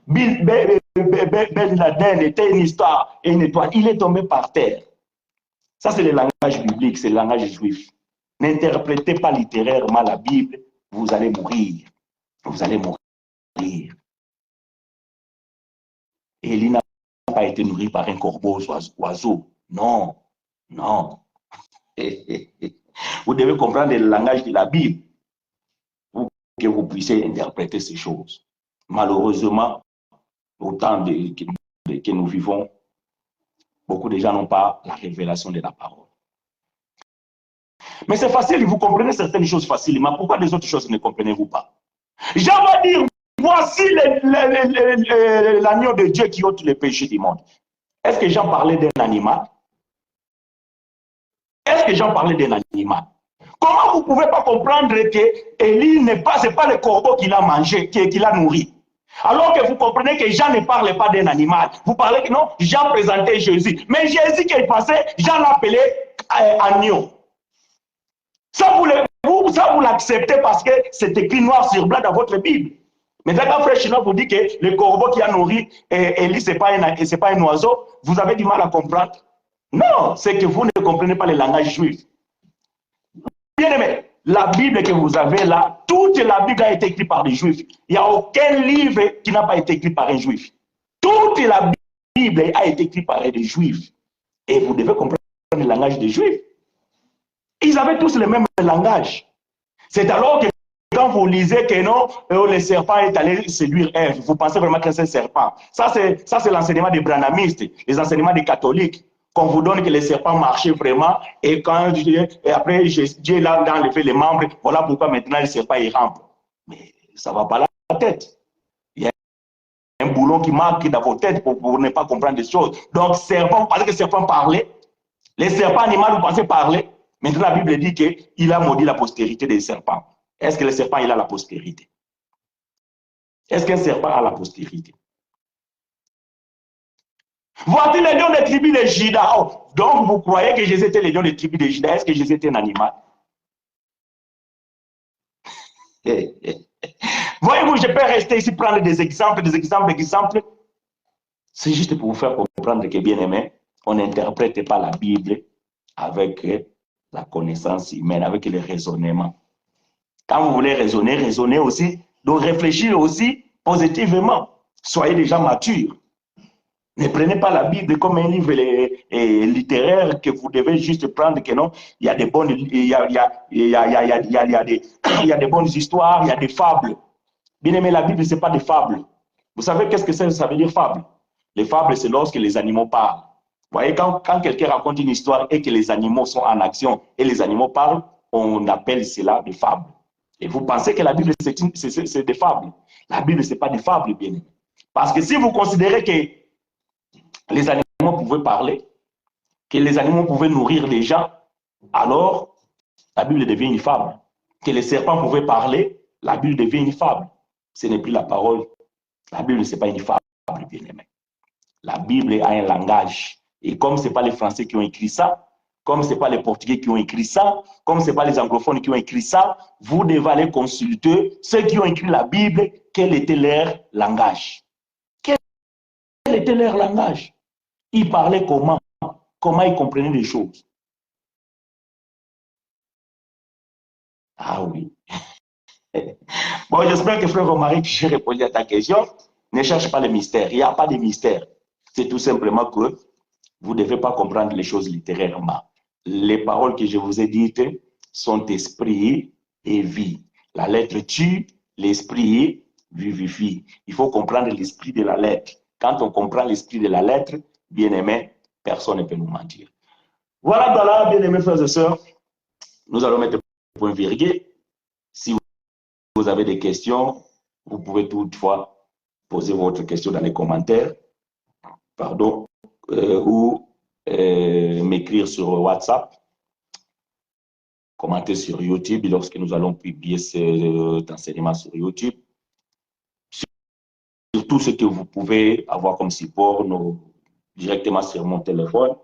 Ben Laden était une histoire et une étoile, il est tombé par terre. Ça, c'est le langage biblique, c'est le langage juif. N'interprétez pas littérairement la Bible, vous allez mourir. Vous allez mourir. Élie n'a pas été nourri par un corbeau oiseau. Non, non. Vous devez comprendre le langage de la Bible pour que vous puissiez interpréter ces choses. Malheureusement, au temps que nous vivons, beaucoup de gens n'ont pas la révélation de la parole. Mais c'est facile, vous comprenez certaines choses facilement. Pourquoi les autres choses ne comprenez-vous pas? Jean va dire, voici l'agneau de Dieu qui ôte les péchés du monde. Est-ce que Jean parlait d'un animal? Est-ce que Jean parlait d'un animal? Comment vous ne pouvez pas comprendre que Élie n'est pas, c'est pas le corbeau qu'il a mangé, qu'il a nourri? Alors que vous comprenez que Jean ne parlait pas d'un animal. Vous parlez que non, Jean présentait Jésus. Mais Jésus qui est passé, Jean l'appelait agneau. Ça, vous l'acceptez parce que c'est écrit noir sur blanc dans votre Bible. Mais quand Frère Chinois vous dit que le corbeau qui a nourri Élie, ce n'est pas un oiseau, vous avez du mal à comprendre. Non, c'est que vous ne comprenez pas le langage juif. Bien aimé, la Bible que vous avez là, toute la Bible a été écrite par des juifs. Il n'y a aucun livre qui n'a pas été écrit par un juif. Toute la Bible a été écrite par des juifs. Et vous devez comprendre le langage des juifs. Ils avaient tous le même langage. C'est alors que quand vous lisez que non, le serpent est allé séduire Ève, vous pensez vraiment que c'est un serpent. Ça, c'est l'enseignement des branhamistes, les enseignements des catholiques. Qu'on vous donne que les serpents marchaient vraiment, et après Dieu l'a enlevé les membres, voilà pourquoi maintenant les serpents ils rampent. Mais ça ne va pas la tête. Il y a un boulon qui marque dans vos têtes pour ne pas comprendre des choses. Donc, serpent, vous pensez que le serpent parlait? Les serpents animaux, vous pensez parler? Maintenant, la Bible dit qu'il a maudit la postérité des serpents. Est-ce que le serpent, il a la postérité? Est-ce qu'un serpent a la postérité? Voici les lions des tribus de Juda. Oh, donc, vous croyez que Jésus était les lions des tribus de Juda? Est-ce que Jésus était un animal? Voyez-vous, je peux rester ici, prendre des exemples. C'est juste pour vous faire comprendre que, bien aimé, on n'interprète pas la Bible avec la connaissance humaine, avec le raisonnement. Quand vous voulez raisonner, raisonnez aussi. Donc réfléchir aussi positivement. Soyez déjà mature. Ne prenez pas la Bible comme un livre littéraire que vous devez juste prendre, que non, il y a des bonnes, il y a des bonnes histoires, il y a des fables. Bien aimé, la Bible, ce n'est pas des fables. Vous savez qu'est-ce que ça veut dire fable? Les fables, c'est lorsque les animaux parlent. Vous voyez, quand quelqu'un raconte une histoire et que les animaux sont en action et les animaux parlent, on appelle cela des fables. Et vous pensez que la Bible, c'est des fables. La Bible, ce n'est pas des fables, bien aimé. Parce que si vous considérez que les animaux pouvaient parler, que les animaux pouvaient nourrir les gens, alors la Bible devient une fable. Que les serpents pouvaient parler, la Bible devient une fable. Ce n'est plus la parole. La Bible, ce n'est pas une fable, bien aimé. La Bible a un langage. Et comme ce n'est pas les Français qui ont écrit ça, comme ce n'est pas les Portugais qui ont écrit ça, comme ce n'est pas les anglophones qui ont écrit ça, vous devez aller consulter ceux qui ont écrit la Bible, quel était leur langage. Quel était leur langage? Ils parlaient comment? Comment ils comprenaient les choses? Ah oui. Bon, j'espère que frère Romaric, j'ai répondu à ta question. Ne cherche pas le mystère. Il n'y a pas de mystère. C'est tout simplement que vous ne devez pas comprendre les choses littérairement. Les paroles que je vous ai dites sont esprit et vie. La lettre tue, l'esprit vivifie. Il faut comprendre l'esprit de la lettre. Quand on comprend l'esprit de la lettre, bien aimé, personne ne peut nous mentir. Voilà, bien aimés frères et sœurs, nous allons mettre point virgule. Si vous avez des questions, vous pouvez toutefois poser votre question dans les commentaires, pardon, ou m'écrire sur WhatsApp, commenter sur YouTube lorsque nous allons publier cet enseignement sur YouTube. Surtout ce que vous pouvez avoir comme support directement sur mon téléphone.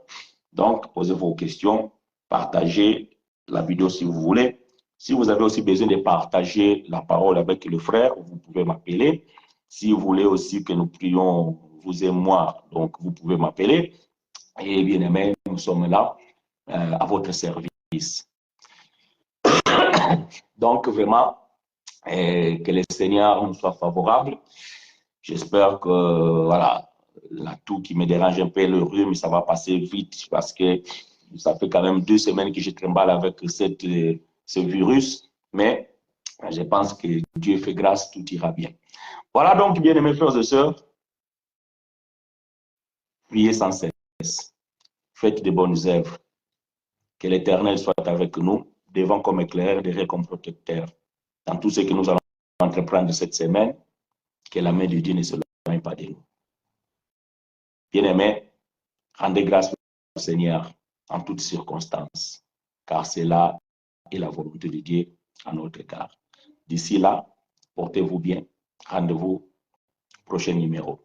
Donc, posez vos questions, partagez la vidéo si vous voulez. Si vous avez aussi besoin de partager la parole avec le frère, vous pouvez m'appeler. Si vous voulez aussi que nous prions, vous et moi, donc vous pouvez m'appeler. Et bien aimé, nous sommes là à votre service. Donc, vraiment, que le Seigneur nous soit favorable. J'espère que, voilà, là, tout qui me dérange un peu, le rhume, ça va passer vite parce que ça fait quand même 2 semaines que je trimballe avec ce virus. Mais je pense que Dieu fait grâce, tout ira bien. Voilà donc, bien aimés frères et sœurs, priez sans cesse. Faites de bonnes œuvres. Que l'Éternel soit avec nous, devant comme éclair, derrière comme protecteur. Dans tout ce que nous allons entreprendre cette semaine, que la main de Dieu ne se loigne pas de nous. Bien-aimés, rendez grâce au Seigneur en toutes circonstances, car c'est là et la volonté de Dieu à notre égard. D'ici là, portez-vous bien. Rendez-vous au prochain numéro.